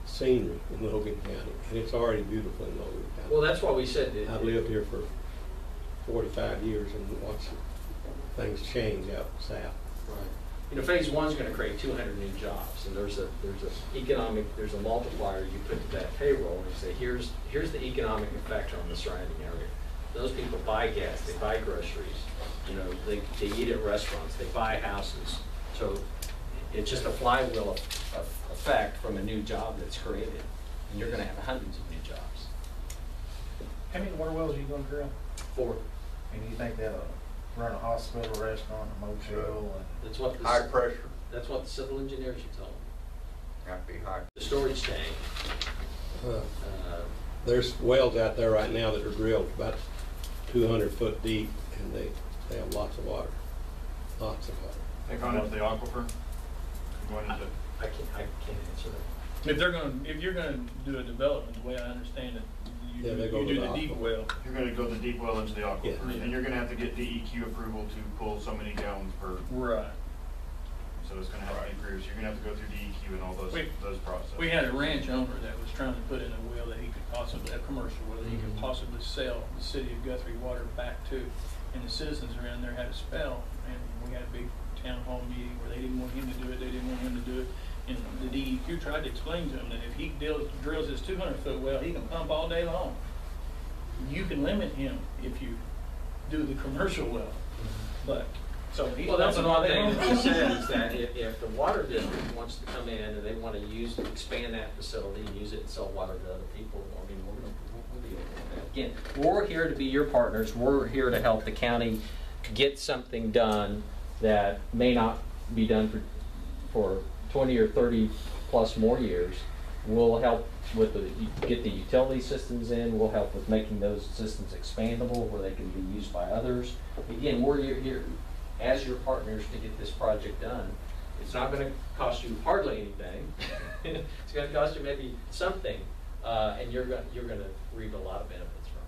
scenery in Logan County, and it's already beautiful in Logan County.
Well, that's why we said that.
I've lived here for 45 years and watched things change out south.
Right. You know, phase 1 is going to create 200 new jobs, and there's a multiplier you put to that payroll, and you say, here's the economic effect on the surrounding area. Those people buy gas, they buy groceries, you know, they eat at restaurants, they buy houses. So it's just a flywheel effect from a new job that's created, and you're going to have hundreds of new jobs.
How many water wells are you going to drill?
4.
And you think that'll run a hospital, restaurant, a motel, and
That's what
High pressure,
that's what the civil engineers are telling me.
have to be high.
The storage tank.
There's wells out there right now that are drilled about 200 foot deep, and they have lots of water, lots of water.
They've gone into the aquifer? Going into,
I can't answer that.
If you're gonna do a development, the way I understand it,
Yeah, they go
you
to
do
the
the deep
aquifer.
well.
you're gonna go the deep well into the aquifer,
Yeah.
and you're gonna have to get DEQ approval to pull so many gallons per,
Right.
so it's gonna have to be crews, you're gonna have to go through DEQ and all those processes.
We had a ranch owner that was trying to put in a well that he could possibly, a commercial well that he could possibly sell the city of Guthrie water back to. And the citizens around there had a spell, and we had a big town hall meeting where they didn't want him to do it, they didn't want him to do it. And the DEQ tried to explain to him that if he drills his 200-foot well, he can pump all day long. You can limit him if you do the commercial well, but, so he.
Well, that's another thing that he said, is that if the water district wants to come in and they want to expand that facility and use it and sell water to other people, I mean, we'll be able to do that. Again, we're here to be your partners. We're here to help the county get something done that may not be done for 20 or 30 plus more years. We'll help with get the utility systems in. We'll help with making those systems expandable where they can be used by others. Again, we're here as your partners to get this project done. It's not going to cost you hardly anything. It's going to cost you maybe something, and you're going to reap a lot of benefits from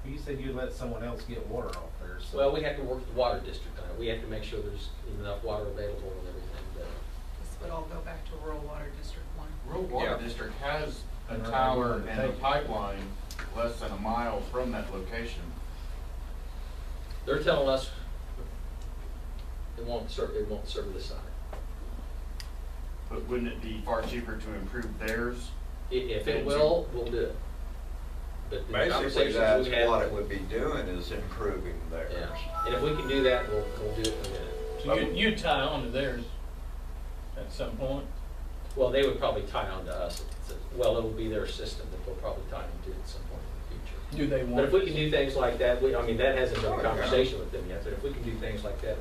it.
You said you let someone else get water off there. So.
Well, we have to work with the water district on it. We have to make sure there's enough water available and everything.
This would all go back to rural water district 1.
Rural Water District has a tower and a pipeline less than a mile from that location.
They're telling us it won't serve this side.
But wouldn't it be far cheaper to improve theirs?
If it will, we'll do it. But the
Basically,
conversations
that's
we had,
what it would be doing, is improving theirs.
yeah. And if we can do that, we'll do it in a minute.
So you tie on to theirs at some point?
Well, they would probably tie on to us. Well, it will be their system that they'll probably tie into at some point in the future.
Do they want?
But if we can do things like that, I mean, that hasn't been a conversation with them yet, but if we can do things like that,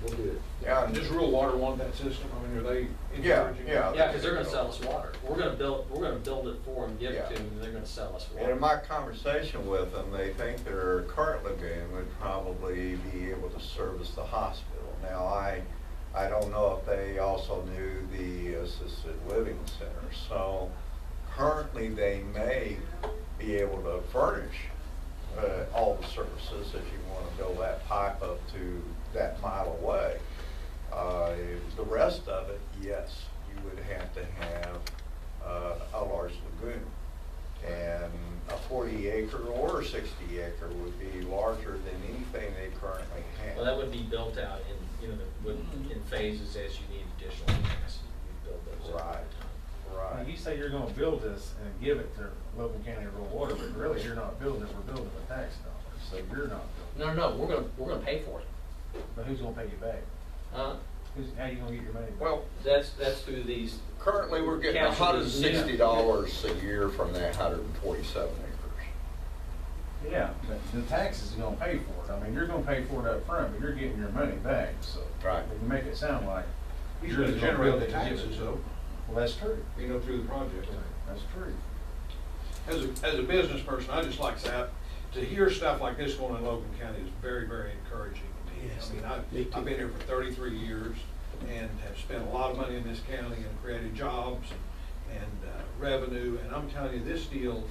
we'll do it.
Yeah, and does rural water want that system? I mean, are they encouraging?
Yeah.
Yeah, because they're going to sell us water. We're going to build it for them, give it to them, and they're going to sell us water.
And in my conversation with them, they think their current lagoon would probably be able to service the hospital. Now, I don't know if they also knew the assisted living center. So currently they may be able to furnish all the services if you want to build that pipe up to that mile away. The rest of it, yes, you would have to have a large lagoon. And a 40 acre or a 60 acre would be larger than anything they currently have.
Well, that would be built out in phases as you need additional capacity. You build those out over time.
Now, you say you're going to build this and give it to Logan County Rural Water, but really you're not building it. We're building it with tax dollars, so you're not building it.
No, we're gonna pay for it.
But who's going to pay you back? How are you going to get your money back?
Well,
that's through these.
Currently, we're getting $160 a year from that 147 acres.
Yeah, but the taxes are going to pay for it. I mean, you're going to pay for it up front, but you're getting your money back. So
right.
You make it sound like
he's going to generate the taxes, though.
Well, that's true.
Through the project.
That's true.
As a business person, I just like that. To hear stuff like this going in Logan County is very, very encouraging to me.
Yes,
I mean, I've been here for 33 years and have spent a lot of money in this county and created jobs and revenue. And I'm telling you, this deal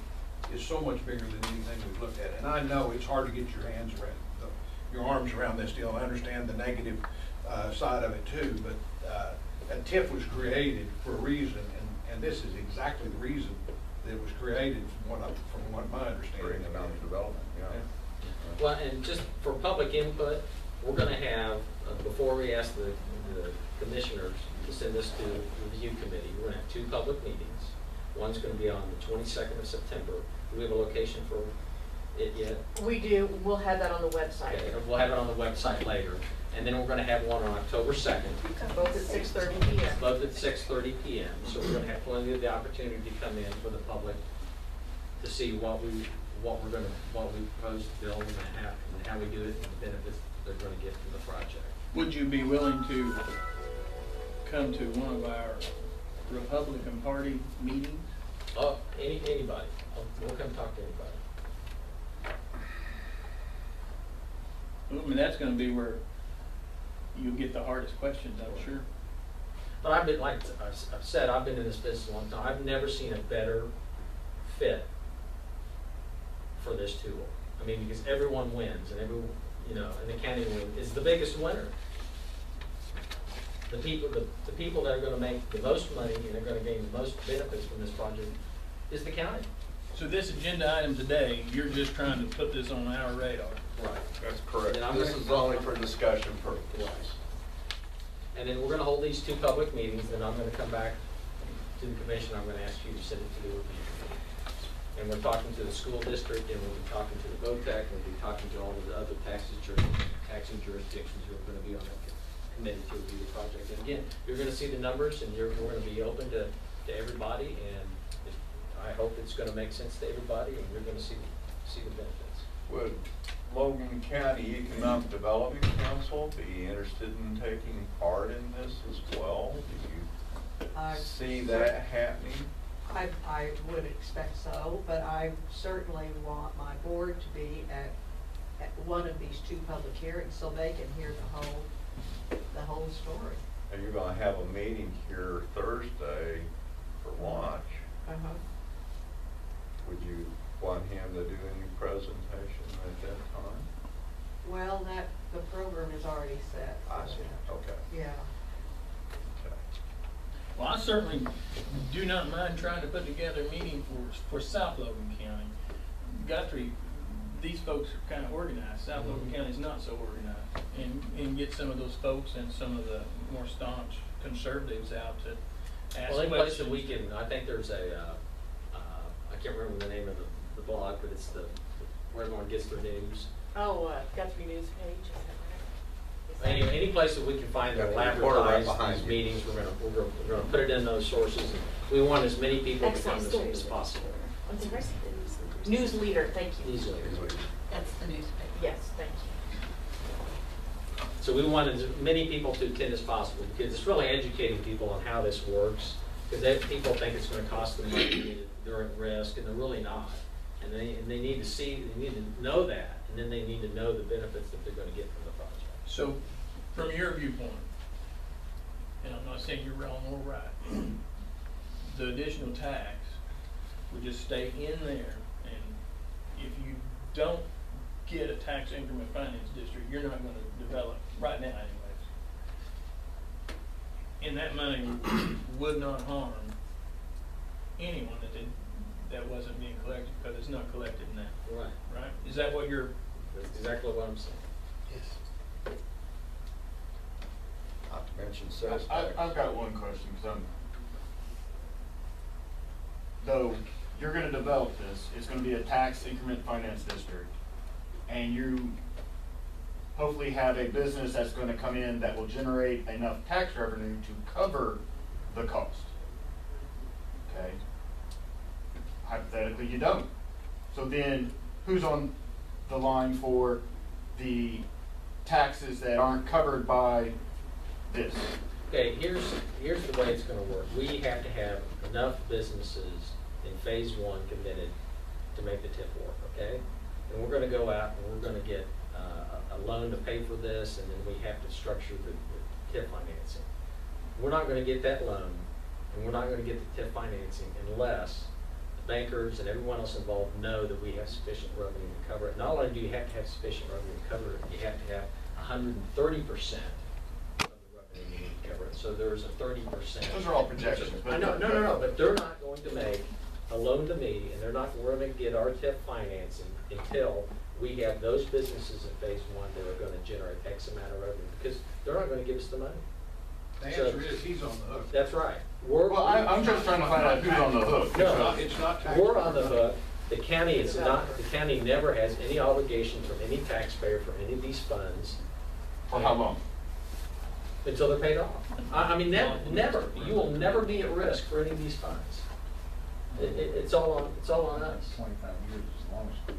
is so much bigger than anything we've looked at. And I know it's hard to get your hands around, your arms around this deal. I understand the negative side of it too, but a TIF was created for a reason, and this is exactly the reason that it was created from what my understanding
Economic development, yeah.
Well, and just for public input, we're going to have, before we ask the commissioners to send this to the review committee, we're going to have 2 public meetings. One's going to be on the 22nd of September. Do we have a location for it yet?
We do. We'll have that on the website.
Okay, we'll have it on the website later. And then we're going to have one on October 2nd.
Both at 6:30 p.m.
Both at 6:30 p.m. So we're going to have plenty of the opportunity to come in for the public to see what we propose to build and how we do it and the benefits they're going to get from the project.
Would you be willing to come to one of our Republican Party meetings?
Oh, anybody. We'll come talk to anybody.
I mean, that's going to be where you get the hardest questions, I'm sure.
But I've been, like I've said, I've been in this business a long time. I've never seen a better fit for this tool. I mean, because everyone wins, and and the county is the biggest winner. the people that are gonna make the most money and are gonna gain the most benefits from this project is the county.
So this agenda item today, you're just trying to put this on our radar.
Right.
That's correct.
And I'm
This
gonna-
is only for discussion purposes.
And then we're gonna hold these 2 public meetings, then I'm gonna come back to the commission, I'm gonna ask you to send it to the review committee. And we're talking to the school district, and we'll be talking to the VOTEC, and we'll be talking to all of the other taxing jurisdictions who are gonna be on that committee to review the project. And again, you're gonna see the numbers, and we're gonna be open to everybody, and I hope it's gonna make sense to everybody, and you're gonna see the benefits.
Would Logan County Economic Development Council be interested in taking part in this as well? Do you see that happening?
I would expect so, but I certainly want my board to be at one of these 2 public hearings so they can hear the whole story.
And you're gonna have a meeting here Thursday for lunch.
Uh-huh.
Would you want him to do any presentation at that time?
Well, the program is already set.
I see, okay.
Yeah.
Okay.
Well, I certainly do not mind trying to put together a meeting for South Logan County. Guthrie, these folks are kind of organized. South Logan County is not so organized. And get some of those folks and some of the more staunch conservatives out to ask
Well, in place
questions.
that we can, I think there's I can't remember the name of the blog, but it's where everyone gets their news.
Oh, Guthrie News page, is that right?
Any place that we can find that will advertise these meetings, we're gonna put it in those sources. We want as many people to come as possible.
What's the rest of the news leader, thank you.
Newsletter.
That's the newspaper.
Yes, thank you.
So we want as many people to attend as possible, because it's really educating people on how this works. Because people think it's gonna cost them money, they're at risk, and they're really not. And they need to know that, and then they need to know the benefits that they're gonna get from the project.
So, from your viewpoint, and I'm not saying you're wrong or right, the additional tax would just stay in there, and if you don't get a tax increment finance district, you're not gonna develop, right now anyways. And that money would not harm anyone that wasn't being collected, because it's not collected now.
Right.
Right? Is that what you're?
That's exactly what I'm saying.
Yes.
Not to mention sales tax.
I've got one question, because though you're gonna develop this, it's gonna be a tax increment finance district, and you hopefully have a business that's gonna come in that will generate enough tax revenue to cover the cost. Okay? Hypothetically, you don't. So then, who's on the line for the taxes that aren't covered by this?
Okay, here's the way it's gonna work. We have to have enough businesses in phase 1 committed to make the TIF work, okay? And we're gonna go out and we're gonna get a loan to pay for this, and then we have to structure the TIF financing. We're not gonna get that loan, and we're not gonna get the TIF financing unless the bankers and everyone else involved know that we have sufficient revenue to cover it. Not only do you have to have sufficient revenue to cover it, you have to have 130% of the revenue you need to cover it. So there's a 30%.
Those are all projections.
I know, no, but they're not going to make a loan to me, and they're not going to get our TIF financing until we have those businesses in phase 1 that are going to generate X amount of revenue, because they're not going to give us the money.
The answer is he's on the hook.
That's right.
Well, I'm just trying to find out who's on the hook.
No,
It's not tax.
we're on the hook. The county is not, the county never has any obligation from any taxpayer for any of these funds.
For how long?
Until they're paid off. I mean, never. You will never be at risk for any of these funds. It's all on us.
25 years is long as.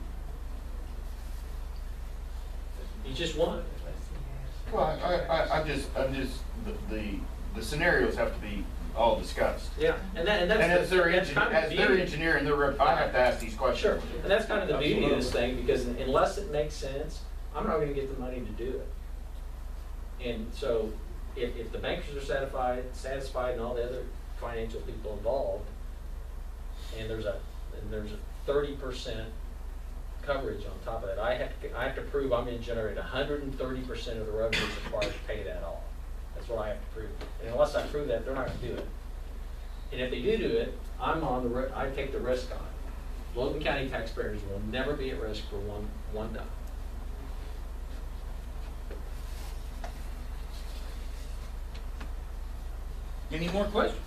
You just won.
Well, I'm just, the scenarios have to be all discussed.
Yeah, and
as their
beauty.
engineer and their rep, I have to ask these questions.
Sure, and that's kind of the beauty of this thing, because unless it makes sense, I'm not gonna get the money to do it. And so, if the bankers are satisfied and all the other financial people involved, and there's a 30% coverage on top of that, I have to prove I'm gonna generate 130% of the revenues required to pay that off. That's That's what I have to prove. And unless I prove that, they're not gonna do it. And if they do it, I take the risk on it. Logan County taxpayers will never be at risk for one dime.
Any more questions?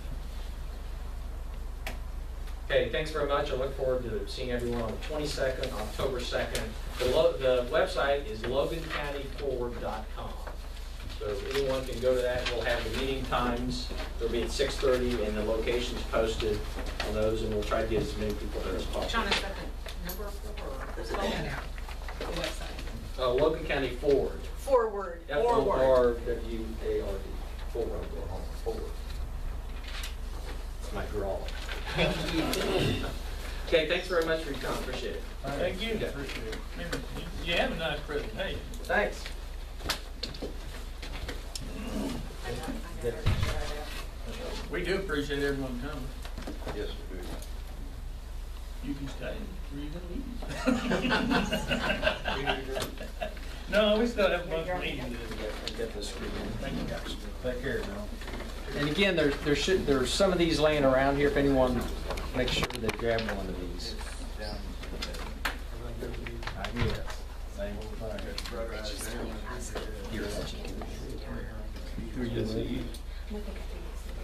Okay, thanks very much. I look forward to seeing everyone on the 22nd, October 2nd. The website is logancountyforward.com. So anyone can go to that. We'll have the meeting times. They'll be at 6:30 and the location's posted on those, and we'll try to get as many people there as possible.
John, a second, number 4, spell that out, the website.
Logan County Forward.
Forward.
Forward. Forward. It's my draw. Okay, thanks very much for your time. Appreciate it.
Thank you.
Okay.
Appreciate it. You have a nice presentation.
Thanks.
We do appreciate everyone coming.
Yes, we do.
You can stay. Where you gonna leave? No, we still have a bunch of meetings to do.
Get this screen in.
Thank you guys.
Take care, Bill.
And again, there's some of these laying around here. If anyone, make sure they grab one of these.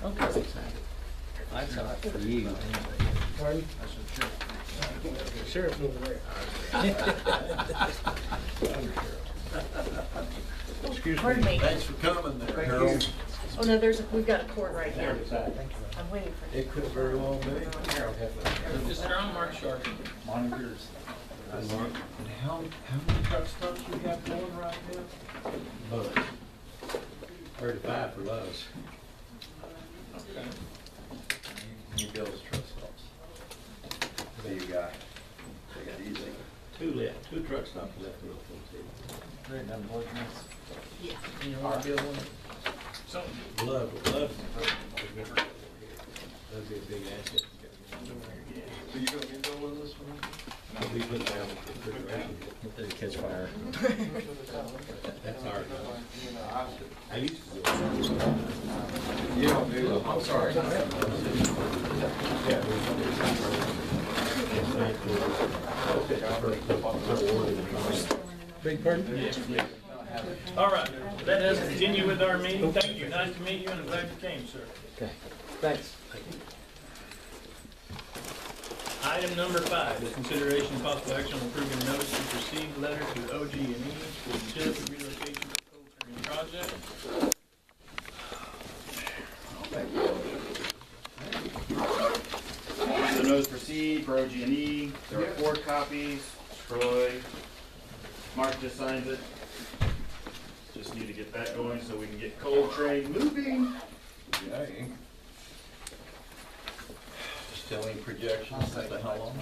Okay. I saw it for you.
Pardon? Sheriff's over there.
Excuse me. Pardon me.
Thanks for coming there, Harold.
Oh, no, we've got a cord right here. I'm waiting for you.
It could very well be.
Just around Mark Sharp.
Monitors.
And how many truck stops you have going right now?
But 35 for Lowe's.
Okay.
You build truck stops. So you got easy.
Two truck stops left in the
Great, now, boys,
Yeah.
You want to build one? Something.
Love. That'd be a big asset.
So you gonna be building this one?
I'll be putting down the refrigeration.
Did it catch fire?
That's hard. I used to do it.
You don't do it.
I'm sorry.
Big pardon?
All right, let us continue with our meeting. Thank you. Nice to meet you, and I'm glad you came, sir.
Okay, thanks.
Item number 5 is consideration of possible action on approving notice to proceed letter to OG&E for utility relocation of coal train project.
So notice proceed for OG&E. There are 4 copies. Troy. Mark just signs it. Just need to get that going so we can get coal train moving.
Okay. Still any projections as to how long?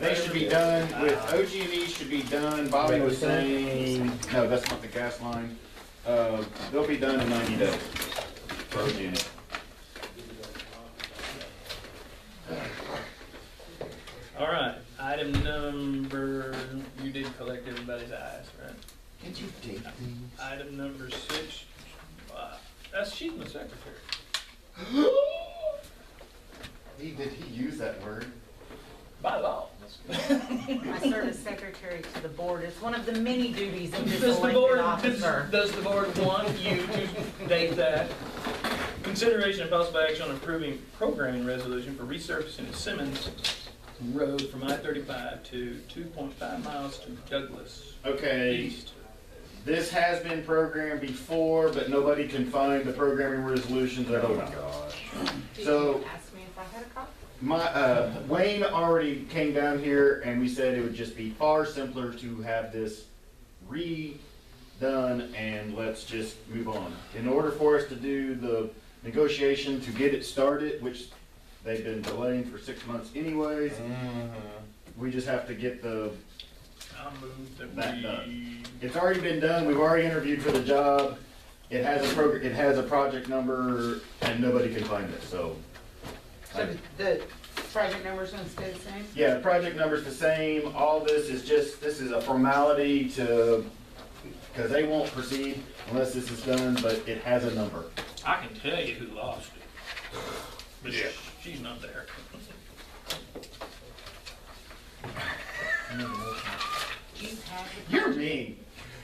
They should be done with OG&E should be done. Bobby was saying, no, that's not the gas line. They'll be done in 90 days for OG&E.
All right, item number, you did collect everybody's eyes, right?
Did you date these?
Item number 6, she's my secretary.
Did he use that word?
By law.
I serve as secretary to the board. It's one of the many duties of this
Does the
elected
board,
officer.
does the board want you to date that? Consideration of possible action on approving programming resolution for resurfacing of Simmons Road from I-35 to 2.5 miles to Douglas
Okay.
East.
This has been programmed before, but nobody can find the programming resolutions at home. So-
Did you ask me if I had a copy?
Wayne already came down here and we said it would just be far simpler to have this redone and let's just move on. In order for us to do the negotiation to get it started, which they've been delaying for 6 months anyways, we just have to get
I'll move
that done. It's already been done. We've already interviewed for the job. It has a project number and nobody can find it, so.
So the project number's gonna stay the same?
Yeah, the project number's the same. All this is a formality to because they won't proceed unless this is done, but it has a number.
I can tell you who lost it. But she's not there.
You're mean.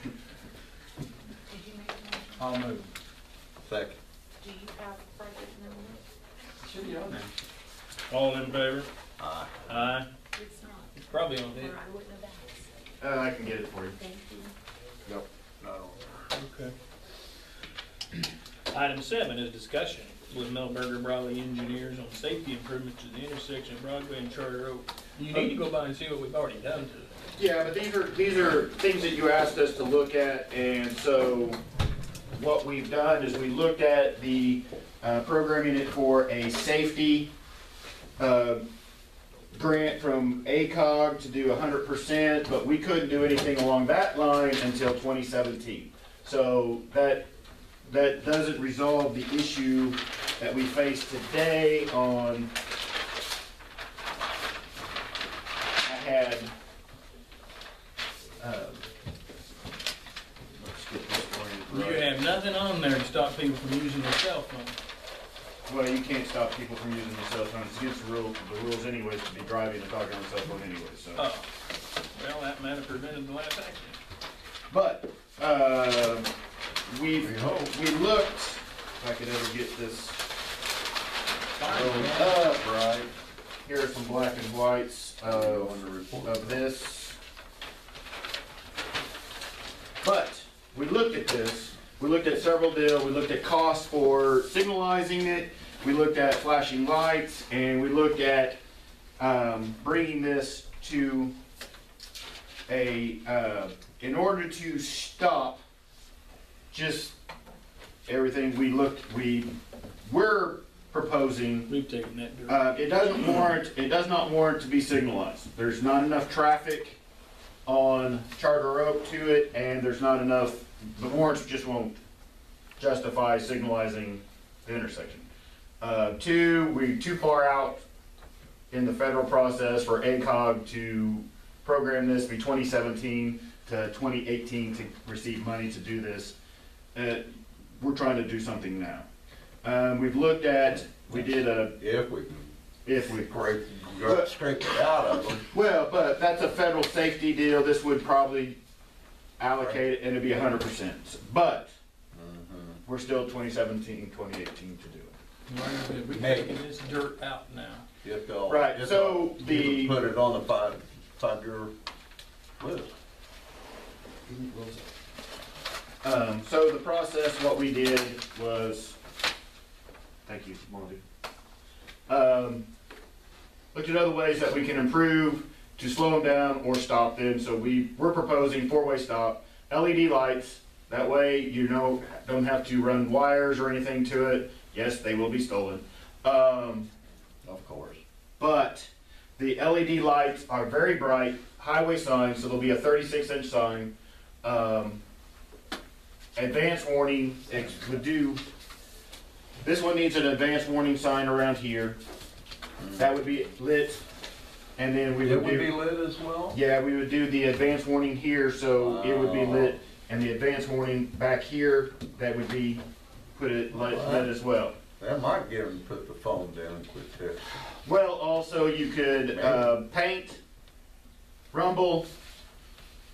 Did you make a motion?
I'll move.
Second.
Do you have a project number?
Should be on there.
All in favor?
Aye.
Aye.
It's not.
It's probably on
Or
it.
I wouldn't have asked.
I can get it for you.
Thank you.
Yep.
Okay. Item 7 is discussion with Melberger Brawley Engineers on safety improvements to the intersection of Broadway and Charter Oak. You need to go by and see what we've already done to it.
Yeah, but these are things that you asked us to look at, and so what we've done is we looked at the programming it for a safety grant from ACOG to do 100%, but we couldn't do anything along that line until 2017. So that doesn't resolve the issue that we face today on, I had, let's get this one
You
right.
have nothing on there to stop people from using their cell phone.
Well, you can't stop people from using their cell phone. It's against the rules anyways to be driving and talking on a cell phone anyway, so.
Oh, well, that might have prevented the last accident.
But, we looked, if I could ever get this rolled up right. Here are some black and whites of this. But, we looked at this. We looked at several deals. We looked at costs for signalizing it. We looked at flashing lights, and we looked at bringing this to a, in order to stop just everything we're proposing.
We've taken that direction.
It does not warrant to be signalized. There's not enough traffic on Charter Oak to it, and there's not enough, the warrants just won't justify signalizing the intersection. Two, we're too far out in the federal process for ACOG to program this, be 2017 to 2018 to receive money to do this. We're trying to do something now. We've looked at, we did a... If we
scrape it out of them.
Well, but that's a federal safety deal. This would probably allocate it and it'd be 100%. But we're still 2017, 2018 to do it.
We're taking this dirt out now.
Right, so
you put it on the five-year list.
So the process, what we did was, thank you, Monty. Looked at other ways that we can improve to slow them down or stop them. So we're proposing four-way stop, LED lights. That way you don't have to run wires or anything to it. Yes, they will be stolen.
Of course.
But the LED lights are very bright, highway signs, so there'll be a 36-inch sign. Advanced warning, this one needs an advanced warning sign around here. That would be lit, and then we would
be lit as well?
Yeah, we would do the advanced warning here, so it would be lit, and the advanced warning back here, that would be lit as well.
That might get them to put the phone down and quit texting.
Well, also you could paint, rumble,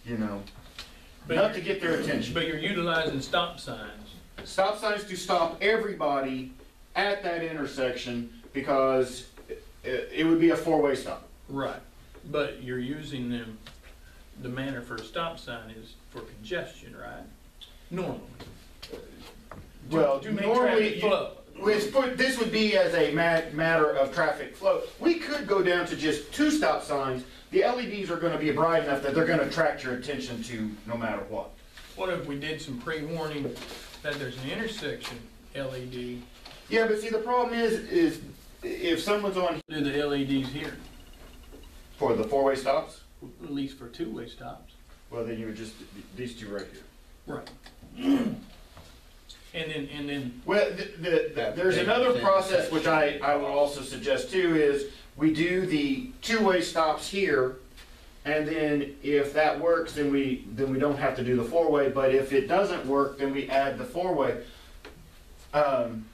enough to get their attention.
But you're utilizing stop signs.
Stop signs to stop everybody at that intersection because it would be a four-way stop.
Right. But you're using them, the manner for a stop sign is for congestion, right? Normally.
Well,
To make
normally,
traffic flow.
this would be as a matter of traffic flow. We could go down to just 2 stop signs. The LEDs are going to be bright enough that they're going to attract your attention to no matter what.
What if we did some pre-warning that there's an intersection LED?
Yeah, but see, the problem is if someone's on...
Do the LEDs here?
For the four-way stops?
At least for two-way stops.
Well, then you would just, these two right here.
Right. And then.
Well, there's another process which I will also suggest too is we do the two-way stops here, And then if that works, then we don't have to do the four-way, but if it doesn't work, then we add the four-way. One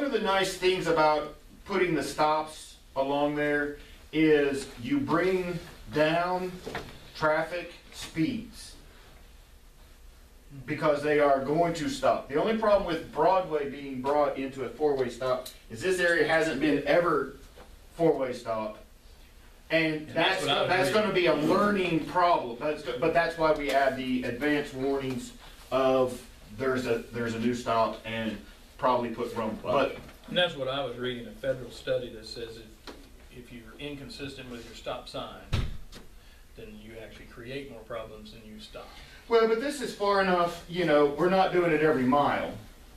of the nice things about putting the stops along there is you bring down traffic speeds because they are going to stop. The only problem with Broadway being brought into a four-way stop is this area hasn't been ever four-way stop. And that's going to be a learning problem. But that's why we add the advanced warnings of there's a new stop and probably put rumble. But
and that's what I was reading, a federal study that says if you're inconsistent with your stop sign, then you actually create more problems than you stop.
Well, but this is far enough. You know, we're not doing it every mile.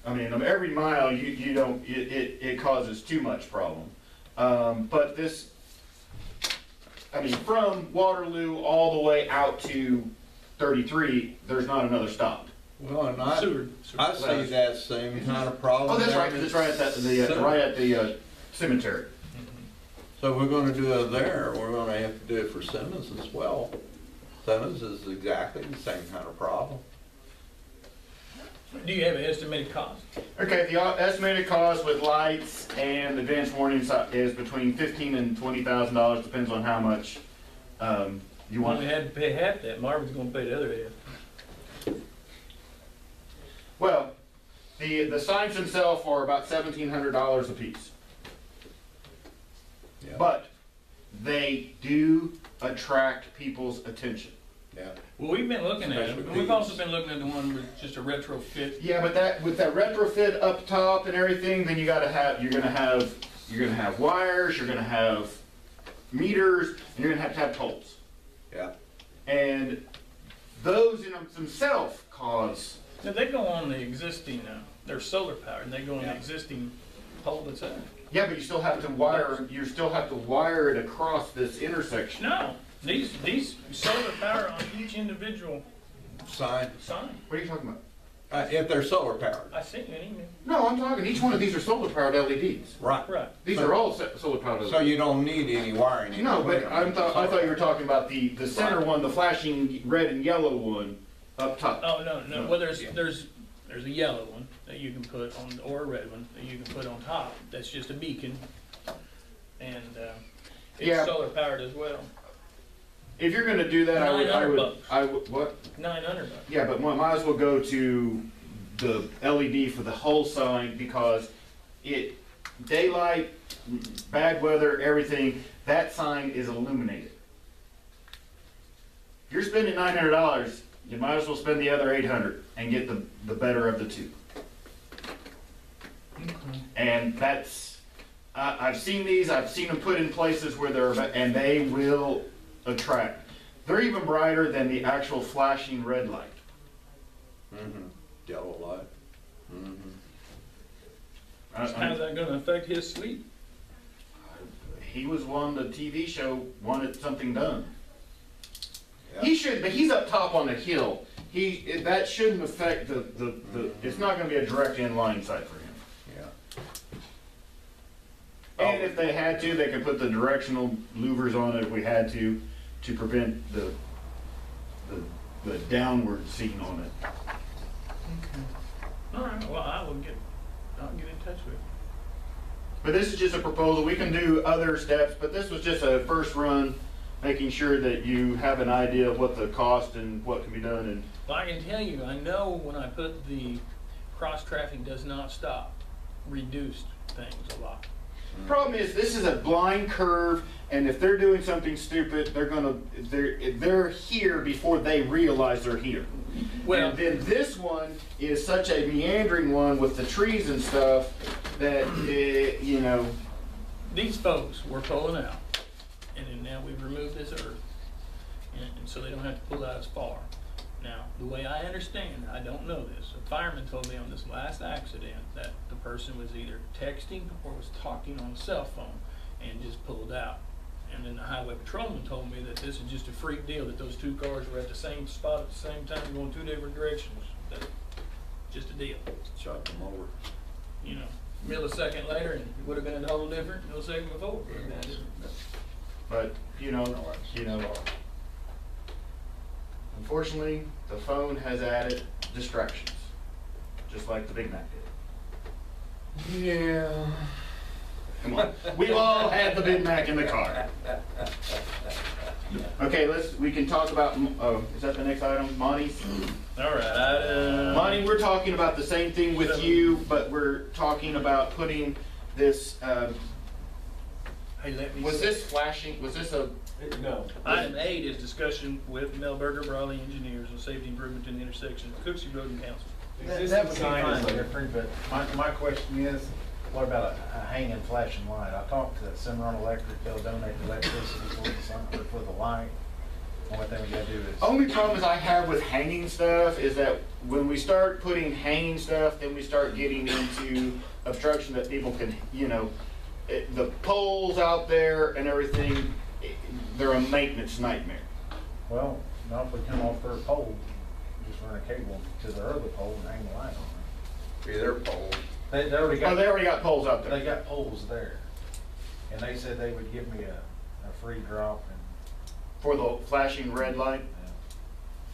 I mean, every mile you don't. It causes too much problem. But this. I mean, from Waterloo all the way out to 33, there's not another stop.
Well, and I see that same kind of problem.
Oh, that's right, because it's right at the cemetery.
So if we're going to do it there, we're going to have to do it for Simmons as well. Simmons is exactly the same kind of problem.
Do you have an estimated cost?
Okay, the estimated cost with lights and advanced warning is between $15,000 and $20,000. Depends on how much you want.
We had to pay half that. Marvin's going to pay the other half.
Well, the signs themselves are about $1,700 a piece. Yeah. But they do attract people's attention.
Yeah.
Well, we've been looking at it. We've also been looking at the one with just a retrofit.
Yeah, but with that retrofit up top and everything, then you're gonna have wires, you're gonna have meters, and you're gonna have poles.
Yeah.
And those in themselves cause.
Now they go on the existing. They're solar powered, and they go on the existing pole that's there.
Yeah, but you still have to wire. You still have to wire it across this intersection.
No. These solar power on each individual
sign.
What are you talking about?
If they're solar powered.
I sent you an email.
No, I'm talking. Each one of these are solar powered LEDs.
Right.
These are all solar powered LEDs.
So you don't need any wiring.
No, but I thought you were talking about the center one, the flashing red and yellow one up top.
Oh no. Well, there's a yellow one that you can put on, or a red one that you can put on top. That's just a beacon, and it's solar powered as well.
If you're going to do that, I would what?
$900.
Yeah, but might as well go to the LED for the whole sign because daylight, bad weather, everything, that sign is illuminated. If you're spending $900, you might as well spend the other $800 and get the better of the two. And that's, I've seen these, I've seen them put in places where and they will attract. They're even brighter than the actual flashing red light.
Yellow light.
How's that going to affect his sleep?
He was one, the TV show wanted something done. Yeah. He should, but he's up top on the hill. That shouldn't affect it's not going to be a direct in-line sight for him. Yeah. And if they had to, they could put the directional louvers on it if we had to prevent the downward scene on it.
Okay. All right. Well, I'll get in touch with you.
But this is just a proposal. We can do other steps, but this was just a first run, making sure that you have an idea of what the cost and what can be done. And
well, I can tell you, I know when I put the cross traffic does not stop, reduced things a lot.
Problem is, this is a blind curve, and if they're doing something stupid, they're here before they realize they're here. Well, and then this one is such a meandering one with the trees and stuff that
these folks were pulling out, and then now we've removed this earth, and so they don't have to pull out as far. Now, the way I understand, I don't know this, a fireman told me on this last accident that the person was either texting or was talking on a cell phone and just pulled out. And then the highway patrolman told me that this is just a freak deal, that those two cars were at the same spot at the same time going two different directions. That's just a deal.
Shot them over.
Millisecond later, and it would have been a total different millisecond before.
But, you know, unfortunately, the phone has added distractions, just like the Big Mac did.
Yeah.
Come on, we've all had the Big Mac in the car. Okay, we can talk about, is that the next item, Monty's?
All right.
Monty, we're talking about the same thing with you, but we're talking about putting this, was this flashing, was this a?
No.
Item 8 is discussion with Mel Berger, Brawley Engineers on safety improvement in the intersection of Cooksey Road and Council.
That would be fine, Jeffrey, but my question is, what about a hanging flashing light? I talked to Cimarron Electric, they'll donate the electricity for the light. Only thing we gotta do is.
Only problem is I have with hanging stuff is that when we start putting hanging stuff, then we start getting into obstruction that people can, you know, the poles out there and everything, they're a maintenance nightmare.
Well, now if we come off their pole, just run a cable to the other pole and hang the light on
Be their poles.
it. They already got.
Oh, they already got poles out there.
They got poles there, and they said they would give me a free drop and.
For the flashing red light?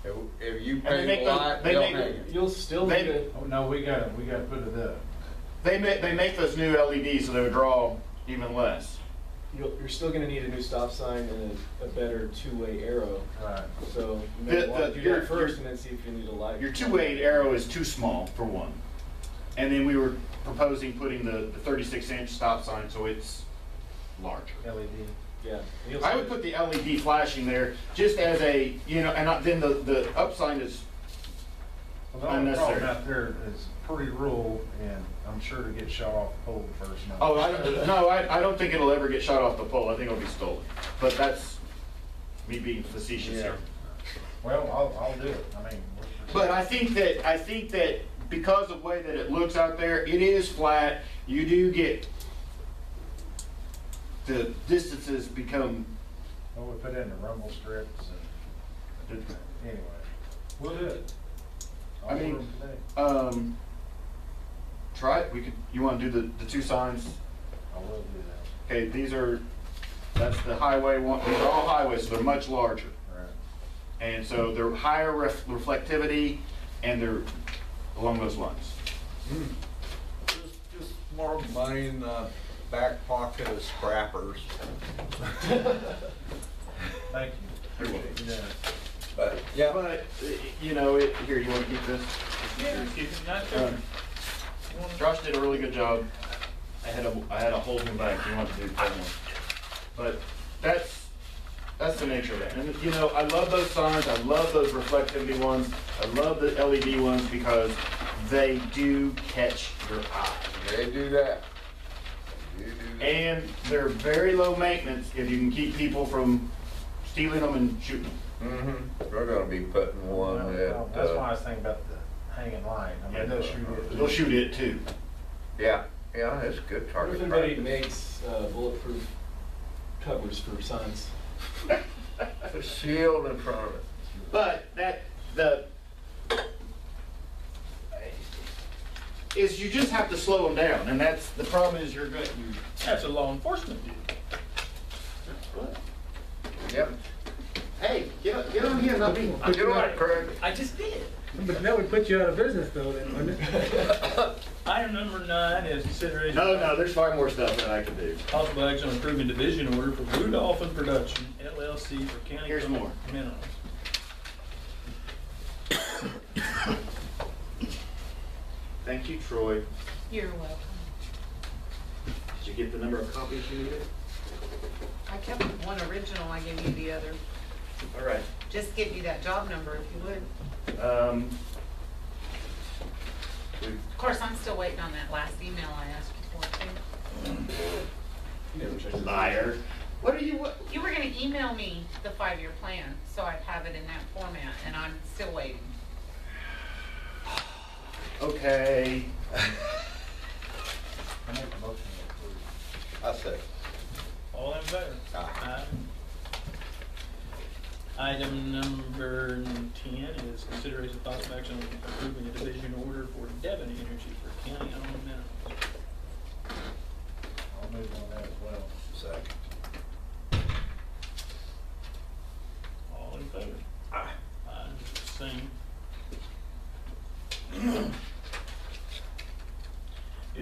If you
And
pay the light, they'll hang it.
You'll still
They-
need it.
Oh, no, we gotta put it up.
They make those new LEDs so they would draw even less.
You're still gonna need a new stop sign and a better two-way arrow.
Right.
So you may want to do
your-
that first and then see if you need a light.
Your two-way arrow is too small, for one. And then we were proposing putting the 36-inch stop sign so it's larger.
LED.
Yeah.
I would put the LED flashing there just as a, you know, and then the up sign is
Well, the only
unnecessary.
problem out there is pretty rural, and I'm sure to get shot off the pole the first night.
Oh, I don't think it'll ever get shot off the pole. I think it'll be stolen. But that's me being facetious here.
Well, I'll do it. I mean.
But I think that because of the way that it looks out there, it is flat. You do get the distances become.
Well, we put in the rumble strips and, anyway, we'll do it.
I mean, try it. You want to do the two signs?
I will do that.
Okay, that's the highway one. These are all highways, so they're much larger.
Right.
And so they're higher reflectivity, and they're along those lines.
Just more money in the back pocket of scrappers.
Thank you.
You're welcome.
Yeah.
But, yeah.
But, you know, here, you want to keep this?
Yeah.
Josh did a really good job. I had a hold him back. You want to do 10 more. But that's the nature of it. And you know, I love those signs. I love those reflectivity ones. I love the LED ones because they do catch your eye.
They do that.
And they're very low maintenance if you can keep people from stealing them and shooting them.
Mm-hmm. We're gonna be putting one at.
That's why I was thinking about the hanging light. I mean, they'll shoot it.
They'll shoot it too.
Yeah, it's a good
What
target.
if anybody makes bulletproof covers for signs?
A shield in front of it.
But is you just have to slow them down, and that's the problem. Is
That's a law enforcement duty.
Yep.
Hey, get on here, not me.
You're right, Craig.
I just did.
But that would put you out of business though, then, wouldn't it?
Item number 9 is consideration.
No, there's far more stuff that I can do.
Possible action on approving division order for Blue Dolphin Production, LLC for county.
Here's more.
Minerals.
Thank you, Troy.
You're welcome.
Did you get the number of copies you needed?
I kept one original, I gave you the other.
All right.
Just give you that job number if you would. Of course, I'm still waiting on that last email I asked you for, too.
Liar. What are you?
You were gonna email me the 5-year plan, so I'd have it in that format, and I'm still waiting.
Okay.
I make a motion to approve.
I say.
All in favor? Aye. Item number 10 is consideration of possible action on approving a division order for Devon Energy for county-owned minerals.
I'll move on that as well.
Second.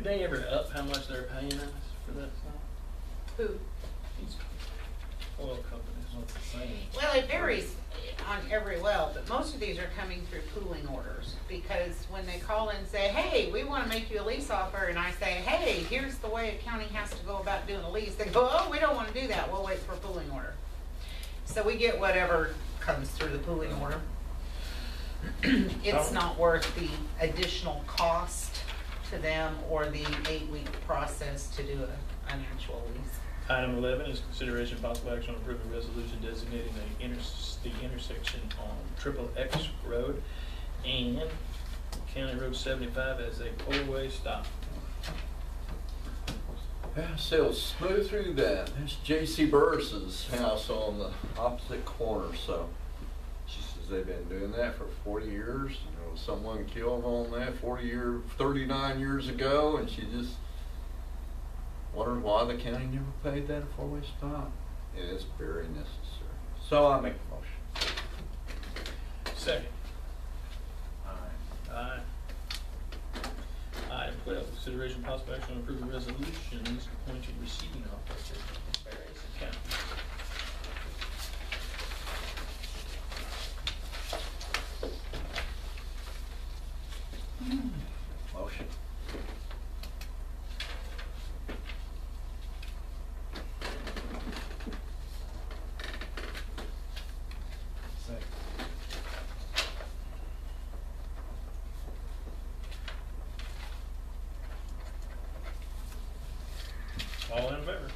they ever up how much they're paying us for that stuff?
Who?
These oil companies.
What's the same?
Well, it varies on every well, but most of these are coming through pooling orders, because when they call in and say, hey, we want to make you a lease offer, and I say, hey, here's the way a county has to go about doing a lease, they go, oh, we don't want to do that, we'll wait for a pooling order. So we get whatever comes through the pooling order. It's not worth the additional cost to them or the 8-week process to do an actual lease.
Item 11 is consideration of possible action on approving a resolution designating the intersection on Triple X Road and County Road 75 as a four-way stop.
Yeah, so smooth through that. That's J.C. Burris's house on the opposite corner, so she says they've been doing that for 40 years. You know, someone killed on that 39 years ago, and she just wondered why the county never paid that a four-way stop. And it's very necessary. So I make a motion.
Second. Aye. Item 12, consideration of possible action on approving resolutions appointing receiving officer in various accounts.
Motion.
Second.
All in favor?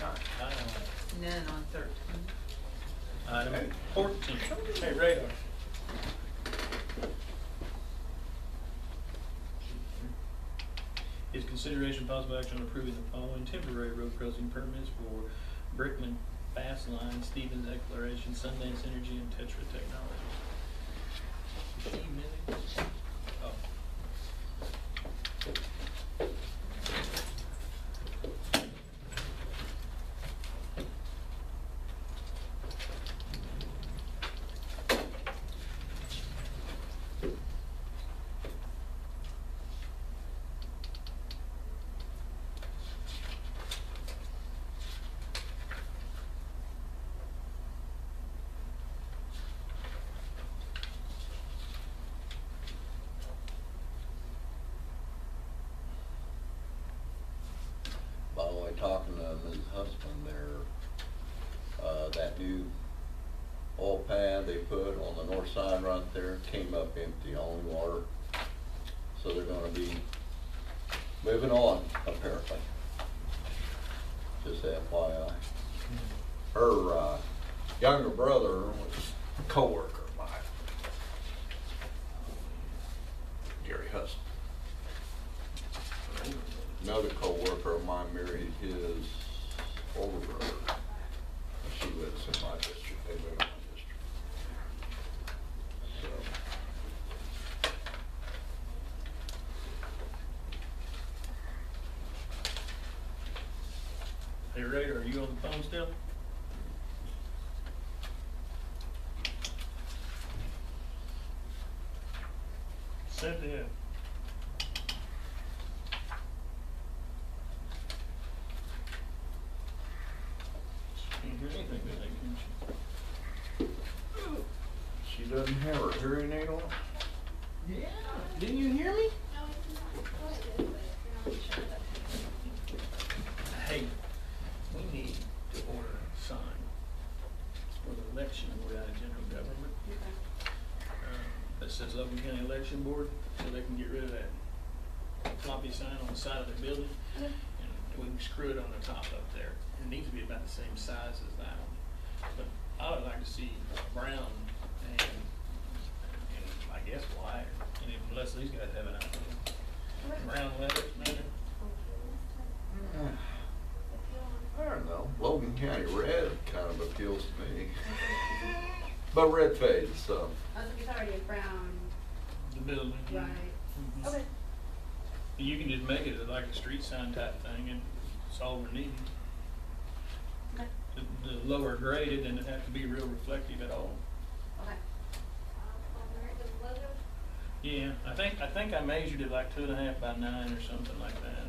Aye.
None on 13.
Item 14, hey, radar. Is consideration of possible action on approving the following temporary road crossing permits for Brickman Fast Line, Stevens Exploration, Sundance Energy, and Tetra Technologies. Is she minutes? Oh.
By the way, talking to Mrs. Husband there, that new oil pad they put on the north side right there came up empty, only water. So they're gonna be moving on, apparently. Just FYI. Her younger brother was a co-worker of mine, Gary Husband. Another co-worker of mine married his older brother. She lives in my district. They live in my district. So.
Hey, Ray, are you on the phone still? Cynthia. Can't hear anything today, can she?
She doesn't have her hearing aid on?
Yeah. Didn't you hear me? Hey, we need to order a sign for the election board out of general government. That says Logan County Election Board, so they can get rid of that floppy sign on the side of their building, and we can screw it on the top up there. It needs to be about the same size as that one. But I would like to see brown and I guess white, and unless these guys have an idea. Brown letters, maybe?
I don't know. Logan County red kind of appeals to me. But red fades, so.
I was it's already a brown.
The building.
Right.
Mhm.
Okay.
You can just make it like a street sign type thing, and it's all we're needing.
Okay.
The lower grade, it doesn't have to be real reflective at all.
Okay.
Yeah, I think I measured it like 2.5 by 9 or something like that.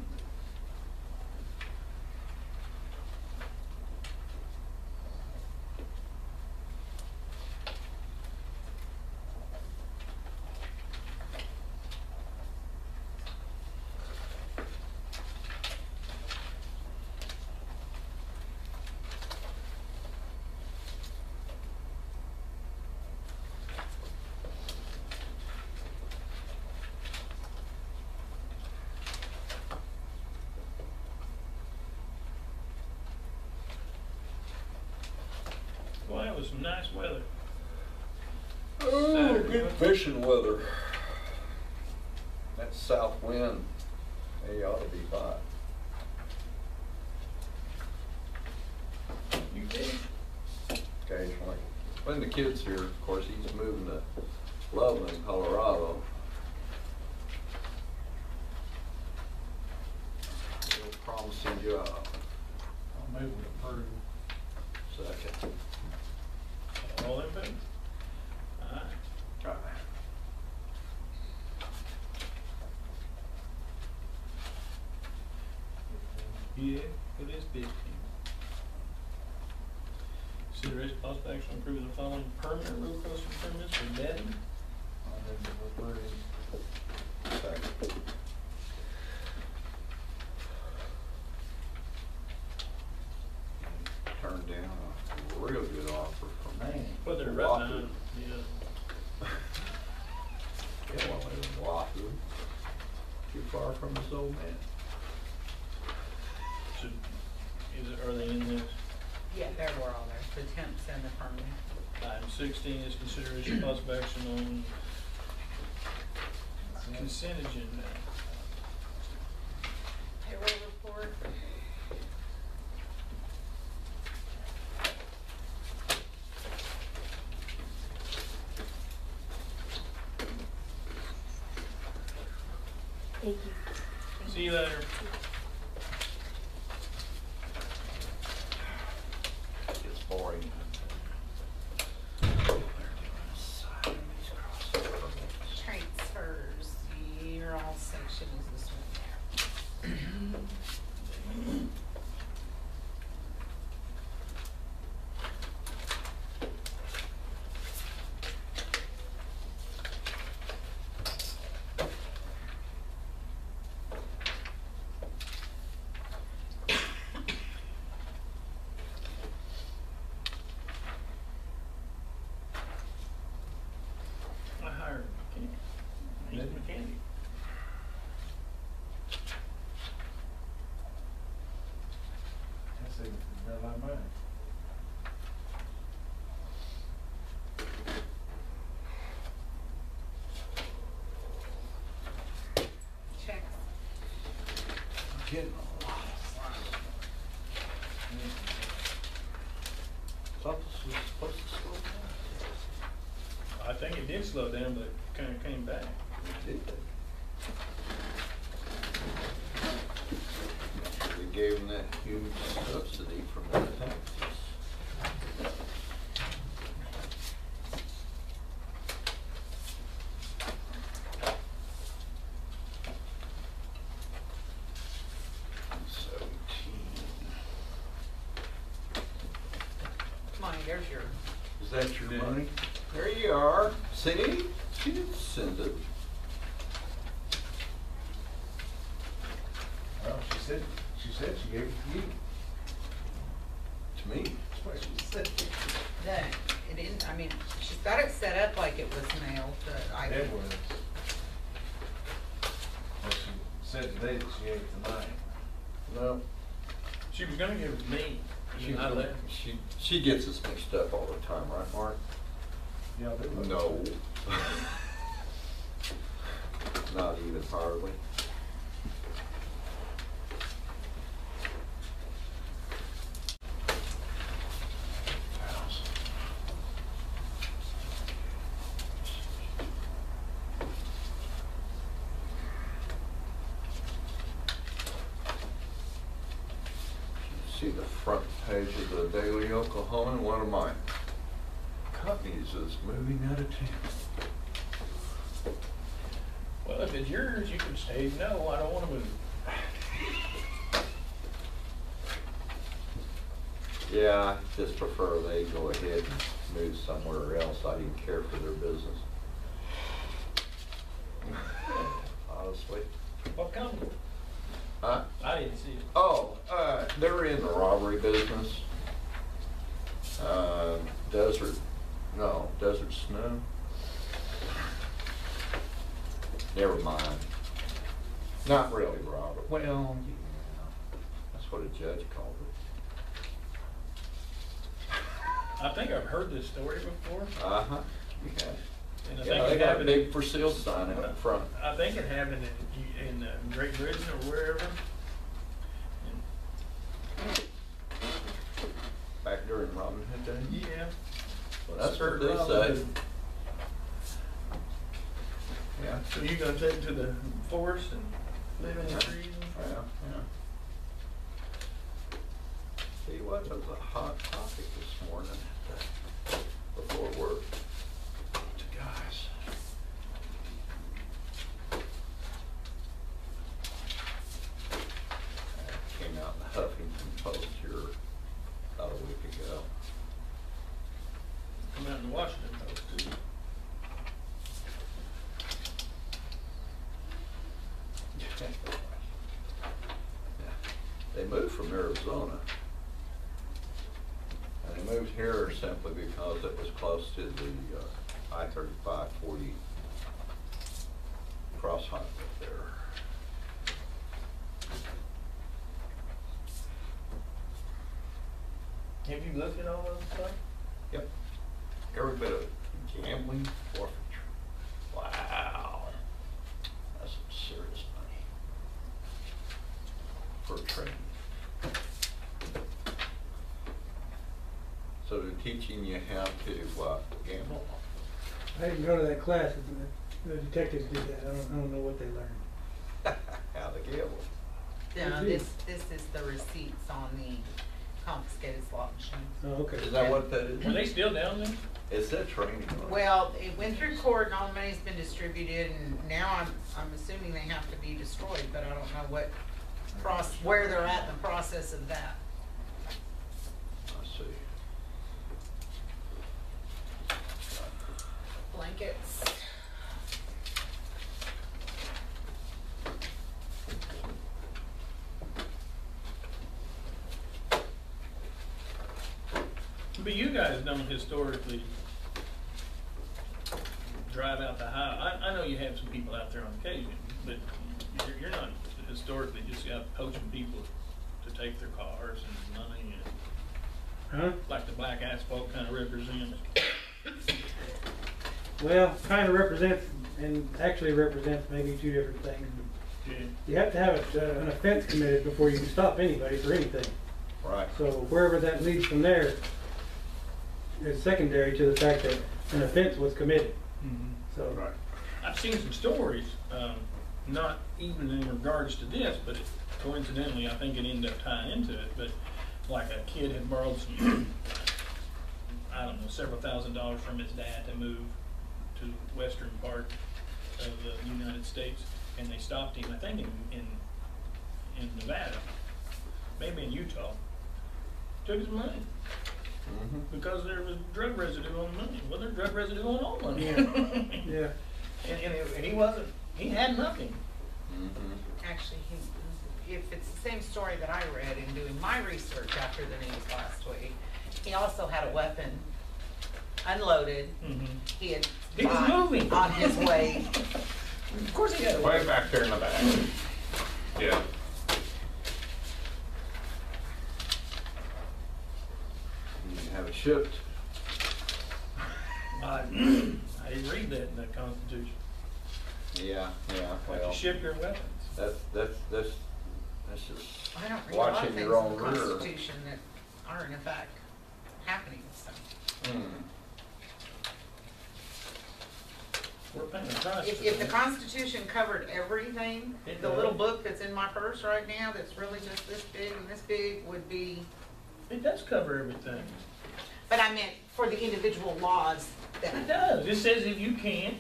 Well, it was some nice weather.
Oh,
Saturday,
good
wasn't it?
fishing weather. That south wind, they ought to be hot.
You did?
Occasionally. When the kid's here, of course, he's moving to Loveland, Colorado. Real promising job.
I'll move with approve.
Second.
All in favor? Aye.
Aye.
Yeah, it is 15. Consideration possible action on approving the following permanent road crossing permits for Devon.
I'll move with approve.
Second. Turned down a real good offer from
Man.
Well, they're right
Wahoo.
behind, yeah.
Yeah, one lives in Wahoo. Too far from his old man.
So, are they in this?
Yeah, there were all there, the temps and the permanent.
Item 16 is consideration possible action on consent agenda.
Payroll report.
Thank you.
See you later.
It's boring.
Transfers, your all section is this one there.
I hired a mechanic. He's a mechanic.
That's even better like mine.
Checks.
Getting a lot. Thought this was supposed to slow down.
I think it did slow down, but it kind of came back.
Did they? They gave them that huge subsidy from the taxes.
Come on, there's your,
Is that your money? There you are. See? She didn't send it.
Well, she said she gave it to you.
To me.
That's what she said.
it didn't, I mean, she's got it set up like it was mailed, but I.
It was. Well, she said today that she gave it to mine.
No.
She was gonna give it to me.
She,
I left.
she gets us mixed up all the time, right, Mark?
Yeah, they were.
No. Not even hardly. See the front page of the Daily Oklahoman, one of my companies is moving out of town.
if it's yours, you can say, no, I don't wanna move.
Yeah, I just prefer they go ahead and move somewhere else. I didn't care for their business. Honestly.
What company?
Huh?
I didn't see it.
Oh, they're in the robbery business. Desert Snow. Never mind. Not really robbery. Well, yeah, that's what a judge called it.
I think I've heard this story before.
Uh-huh, you have.
And I
Yeah,
think
they
it
got a
happened
big for sale sign out in front.
I think it happened in Great Britain or wherever.
Back during Robin Hood days?
Yeah.
Well, that's what
Robin
they
Hood.
say. Yeah.
So you gonna take it to the forest and live in the trees?
Yeah, yeah. See what, it was a hot topic this morning before work. Guys. Came out in the Huffington Post here about a week ago.
Come out in the Washington Post too.
They moved from Arizona. And they moved here simply because it was close to the I-35 40 cross highway there.
Have you looked at all those stuff?
Yep. Every bit of it. Gambling, forfeiture. Wow. That's some serious money for training. So they're teaching you how to gamble.
I didn't go to that class, the detectives did that, I don't know what they learned.
How to gamble.
No, this is the receipts on the confiscated slot machines.
Oh, okay.
Is that what that is?
Are they still down there?
It said training on it.
Well, it went through court and all the money's been distributed, and now I'm assuming they have to be destroyed, but I don't know what where they're at in the process of that.
I see.
Blankets.
But you guys don't historically drive out the highway. I know you have some people out there on occasion, but you're not historically just out poaching people to take their cars and money and,
Huh?
like the black asphalt kind of represents.
Well, kind of represents, and actually represents maybe two different things.
Yeah.
You have to have an offense committed before you can stop anybody for anything.
Right.
So wherever that leads from there is secondary to the fact that an offense was committed.
Mm-hmm.
So.
Right.
I've seen some stories, not even in regards to this, but coincidentally, I think it ended up tying into it, but like a kid had borrowed some, I don't know, several $1,000s from his dad to move to the western part of the United States, and they stopped him, I think in Nevada, maybe in Utah, took his money.
Mm-hmm.
Because there was drug residue on the money. Well, there's drug residue on all money.
Yeah.
And he wasn't, he had nothing.
Mm-hmm.
Actually, if it's the same story that I read in doing my research after the news last week, he also had a weapon unloaded.
Mm-hmm.
He
was moving
on his way.
Of course he had a
Way back there in the back. Yeah. You have it shipped.
I didn't read that in the Constitution.
Yeah, yeah.
Like
Well,
you ship your weapons.
that's just
I don't read a lot of
watching
things
your own
in the
rear.
Constitution that are in effect happening. So.
We're paying a price for
If the
that.
Constitution covered everything,
It
the
does.
little book that's in my purse right now, that's really just this big and this big, would be.
It does cover everything.
But I meant for the individual laws that.
It does. It says if you can't,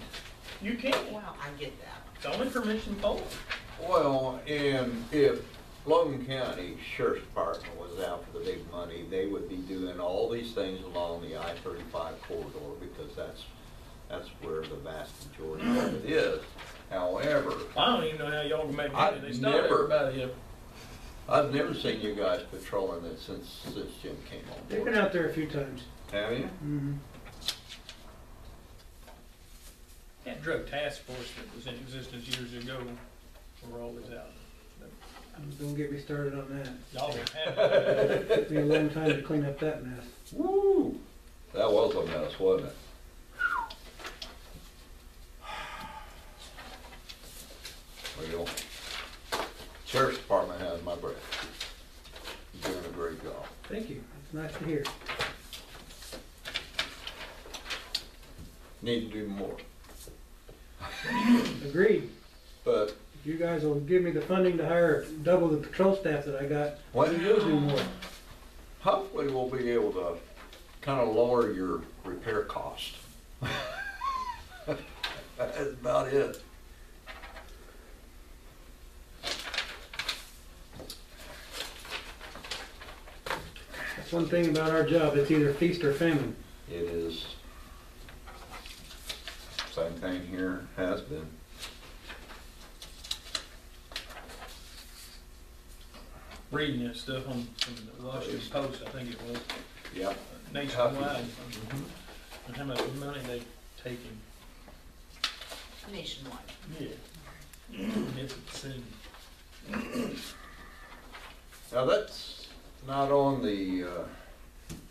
you can't.
Well, I get that.
It's only for mission 4.
Well, and if Logan County Sheriff's Department was out for the big money, they would be doing all these things along the I-35 corridor, because that's where the vast majority of it is. However,
I don't even know how y'all can make money. They
I've
stop
never-
everybody up.
I've never seen you guys patrolling it since Jim came on
They've
board.
been out there a few times.
Have you?
Mm-hmm.
That drug task force that was in existence years ago, we're always out.
Don't get me started on that.
Y'all didn't have it.
Took me a long time to clean up that mess.
Woo! That was a mess, wasn't it? Well, Sheriff's Department has my breath. You're doing a great job.
Thank you. It's nice to hear.
Need to do more.
Agreed.
But
If you guys will give me the funding to hire double the patrol staff that I got,
What?
we will do more.
hopefully we'll be able to kind of lower your repair cost. That's about it.
That's one thing about our job. It's either feast or famine.
It is. Same thing here, has been.
Reading that stuff on the Washington Post, I think it was,
Yep.
nationwide, and how much money they've taken.
Nationwide.
Yeah. It's obscene.
Now that's not on the,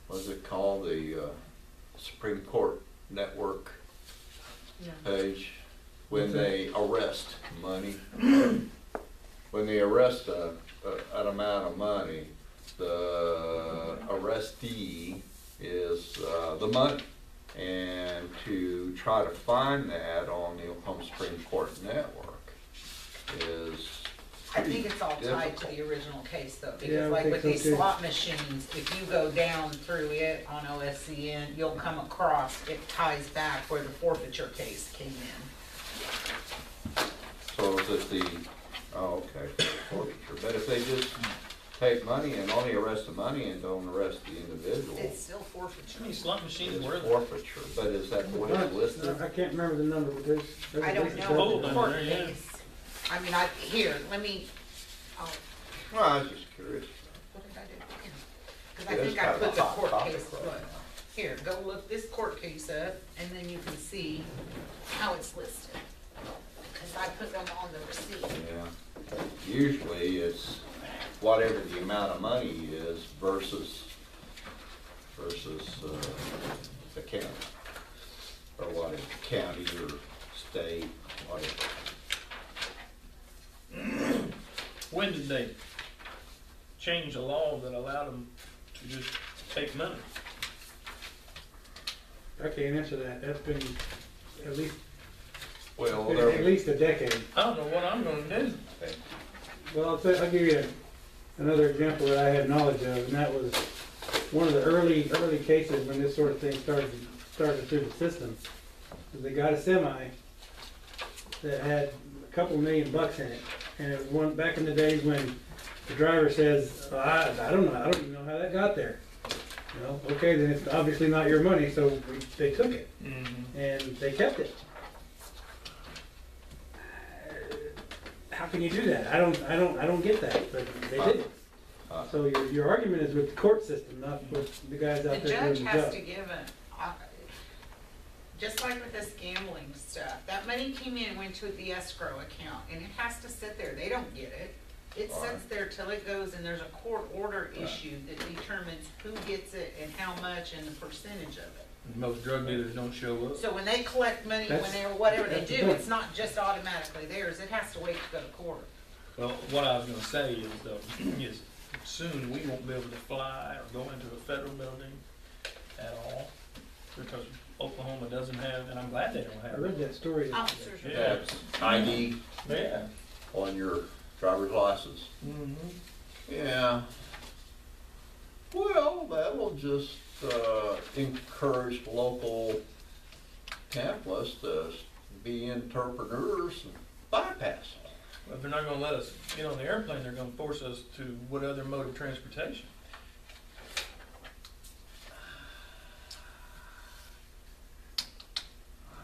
what's it called, the Supreme Court Network page, when they arrest money. When they arrest an amount of money, the arrestee is the money. And to try to find that on the Oklahoma Supreme Court Network is
I think it's all tied to
difficult.
the original case though,
Yeah,
because
I
like
think
with
so,
these
too.
slot machines, if you go down through it on OSCN, you'll come across, it ties back where the forfeiture case came in.
So is it the, oh, okay, forfeiture, but if they just take money and only arrest the money and don't arrest the individual,
It's still forfeiture.
How many slot machines
it's
were there?
forfeiture, but is that the way it's listed?
I can't remember the number, but there's
I
a
don't
decent
know,
number.
Hold
the
on
court
there, yeah.
case, I mean, here, let me, oh,
Well, I was just curious.
what did I do? Because
It
I
is
think I
kind of
put
a
the
hot
court
topic
case,
right
look,
now.
here, go look this court case up, and then you can see how it's listed. Because I put them on the receipt.
Yeah, usually it's whatever the amount of money is versus the county, or whatever, county or state, whatever.
When did they change the law that allowed them to just take money?
I can't answer that. That's been at least,
Well,
at least a decade.
I don't know what I'm gonna do.
Well, I'll give you another example that I had knowledge of, and that was one of the early cases when this sort of thing started through the system. They got a semi that had a couple $1 million in it, and it was one back in the days when the driver says, I don't know, I don't even know how that got there. You know, okay, then it's obviously not your money, so they took it and they kept it. How can you do that? I don't get that, but they did. So your argument is with the court system, not with the guys out
The
there doing
judge
the
has
job.
to give just like with this gambling stuff, that money came in and went to the escrow account, and it has to sit there, they don't get it. It sits there till it goes, and there's a court order issued that determines who gets it and how much and the percentage of it.
Most drug dealers don't show up.
So when they collect money, when
That's-
they're, whatever they
that's the
do,
point.
it's not just automatically theirs, it has to wait to go to court.
Well, what I was gonna say is, is soon we won't be able to fly or go into a federal building at all, because Oklahoma doesn't have, and I'm glad they don't
I
have
read
it.
that story.
Officers are.
Yeah.
That's ID
Yeah.
on your driver's license. Yeah. Well, that will just encourage local capitalists to be entrepreneurs bypass it.
Well, if they're not gonna let us get on the airplane, they're gonna force us to what other mode of transportation?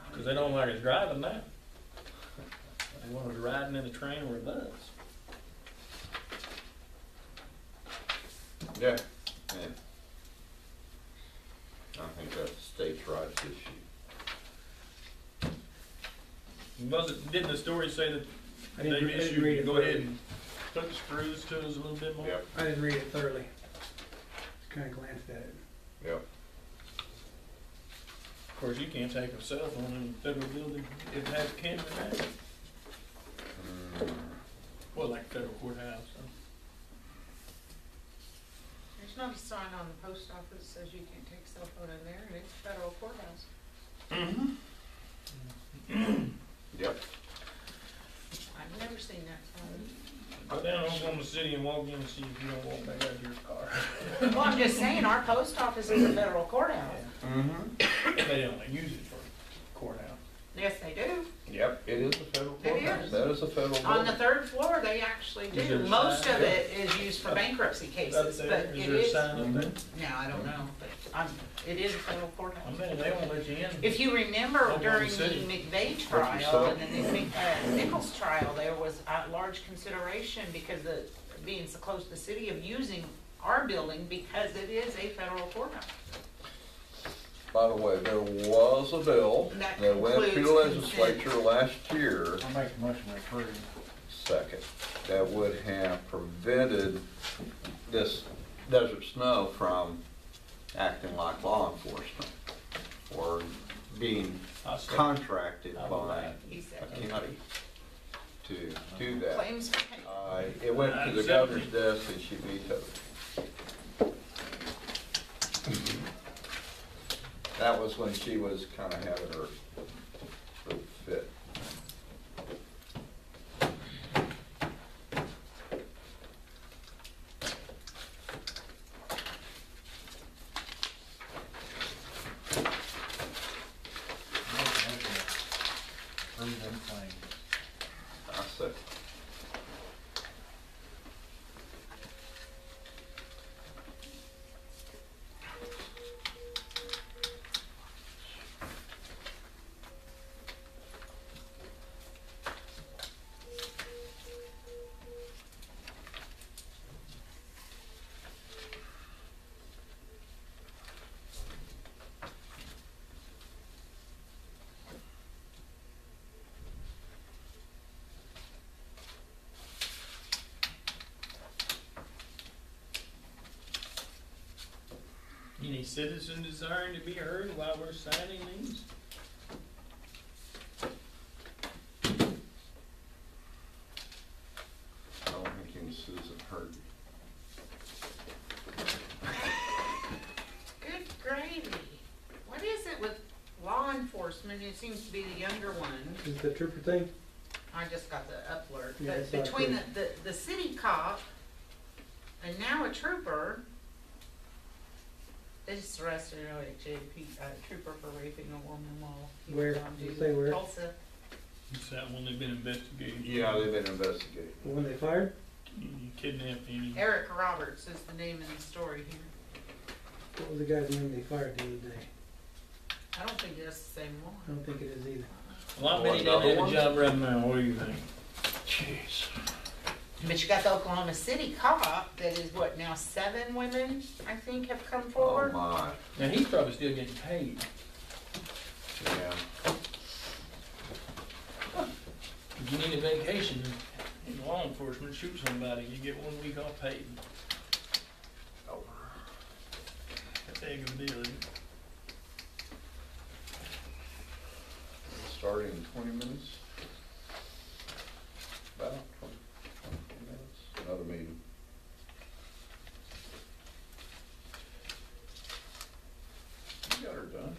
Because they don't like us driving now. They want us riding in a train or a bus.
Yeah. Yeah. I think that's a states' rights issue.
Didn't the story say that
I
they
didn't read
issued,
it
go ahead
thoroughly.
and put the screws to us a little bit more?
Yep.
I didn't read it thoroughly. Just kinda glanced at it.
Yep.
Of course, you can't take a cell phone in the federal building if it has a camera in it. Well, like federal courthouse. So.
There's no sign on the post office that says you can't take a cell phone in there, and it's a federal courthouse.
Yep.
I've never seen that sign.
Go down to Oklahoma City and walk in and see if you don't walk back out of your car.
Well, I'm just saying, our post office is a federal courthouse.
They don't use it for courthouse.
Yes, they do.
Yep, it is a federal
It
courthouse.
is.
That is a federal
On
building.
the third floor, they actually
Is there
do.
a
Most
sign?
of it is used for bankruptcy cases,
Up
but
there,
it
is there a
is.
sign up there?
No, I don't know, but it is a federal courthouse.
I mean, they won't let you in.
If you remember
Oklahoma
during the
City.
McVeigh
What's
trial
your
and then the Nichols trial, there was a large consideration because of being so close to the city of using our building because it is a federal courthouse.
By the way, there was a bill
That
that went through the
concludes
legislature last year,
I make a motion to approve.
second, that would have prevented this Desert Snow from acting like law enforcement or being contracted by
He said.
a county to do that.
Claims for payment.
It went to the governor's desk and she vetoed it. That was when she was kind of having her little fit.
Make a motion to approve them claims.
I said,
Any citizen desiring to be heard while we're signing these?
I don't think any Susan heard me.
Good gravy. What is it with law enforcement? It seems to be the younger ones.
Is the trooper thing?
I just got the alert.
Yeah,
But
it's not
between
good.
the city cop and now a trooper, they just arrested an OHA trooper for raping a woman while he
Where?
was on
Did you
duty.
say where?
Tulsa.
It's that one they've been investigating.
Yeah, they've been investigating.
The one they fired?
You kidnapped him.
Eric Roberts is the name in the story here.
What was the guy's name they fired the other day?
I don't think that's the same
I
one.
don't think it is either.
Well, I bet he didn't
Another
have
one?
a job right now. What do you think? Jeez.
But you got the Oklahoma City cop that is what now 7 women I think have come
Oh
forward.
my,
Now he's probably still getting paid.
yeah.
If you need a vacation in law enforcement, shoot somebody, you get 1 week off paid.
Oh.
That's a big of a deal, isn't it?
Starting in 20 minutes. About 20 minutes. Another meeting. You got her done.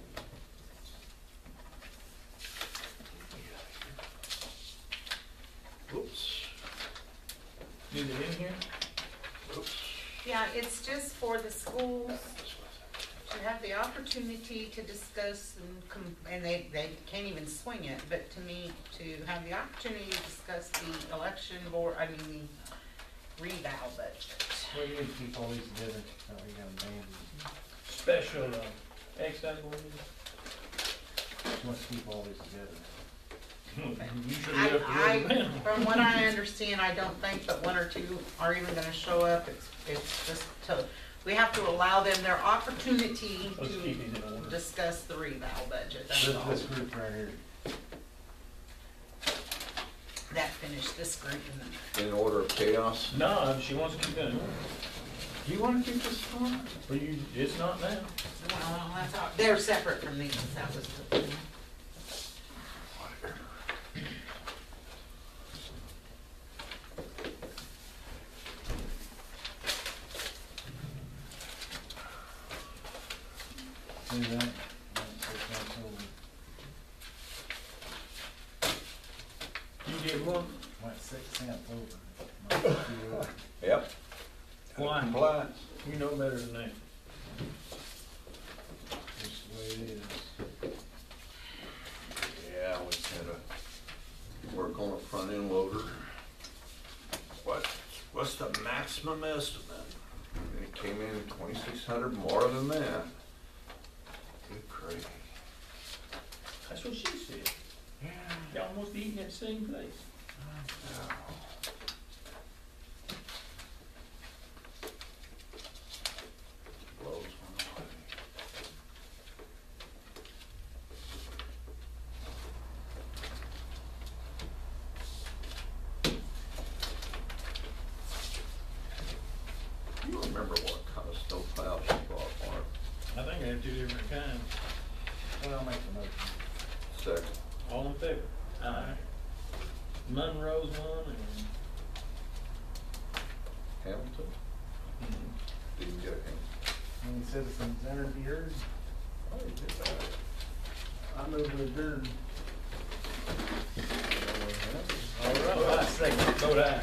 Whoops.
Is it in here?
Whoops.
Yeah, it's just for the schools to have the opportunity to discuss and they can't even swing it, but to me, to have the opportunity to discuss the election board, I mean, the reval budget.
Well, you need to keep all these together, so you got them banned.
Special, excise board.
You want to keep all these together.
Usually have to go to them.
From what I understand, I don't think that one or two are even gonna show up. It's just we have to allow them their opportunity
Let's keep these in
to
order.
discuss the reval budget, that's all.
This group right here.
That finished this group and then.
In order of chaos?
No, she wants to keep doing it. Do you want to keep this on? Or you, it's not now.
Well, that's all, they're separate from these, that was the thing.
See that?
You did one?
Went 6 cents over.
Yep.
Why?
Compliance.
You know better than that.
That's the way it is.
Yeah, we had to work on a front end loader. What's the maximum estimate? And it came in 2,600 more than that. Good crazy.
That's what she said. Yeah. Y'all almost eating at the same place.
Blows one away. You remember what kind of snowplow she bought, Mark?
I think I have two different kinds.
Well, I'll make the motion.
Second.
All in favor? Aye. Monroe's one and.
Hamilton? Didn't get him.
Any citizens entered the hearing?
Oh, you did that.
I move to adjourn.
All right, I second, vote aye.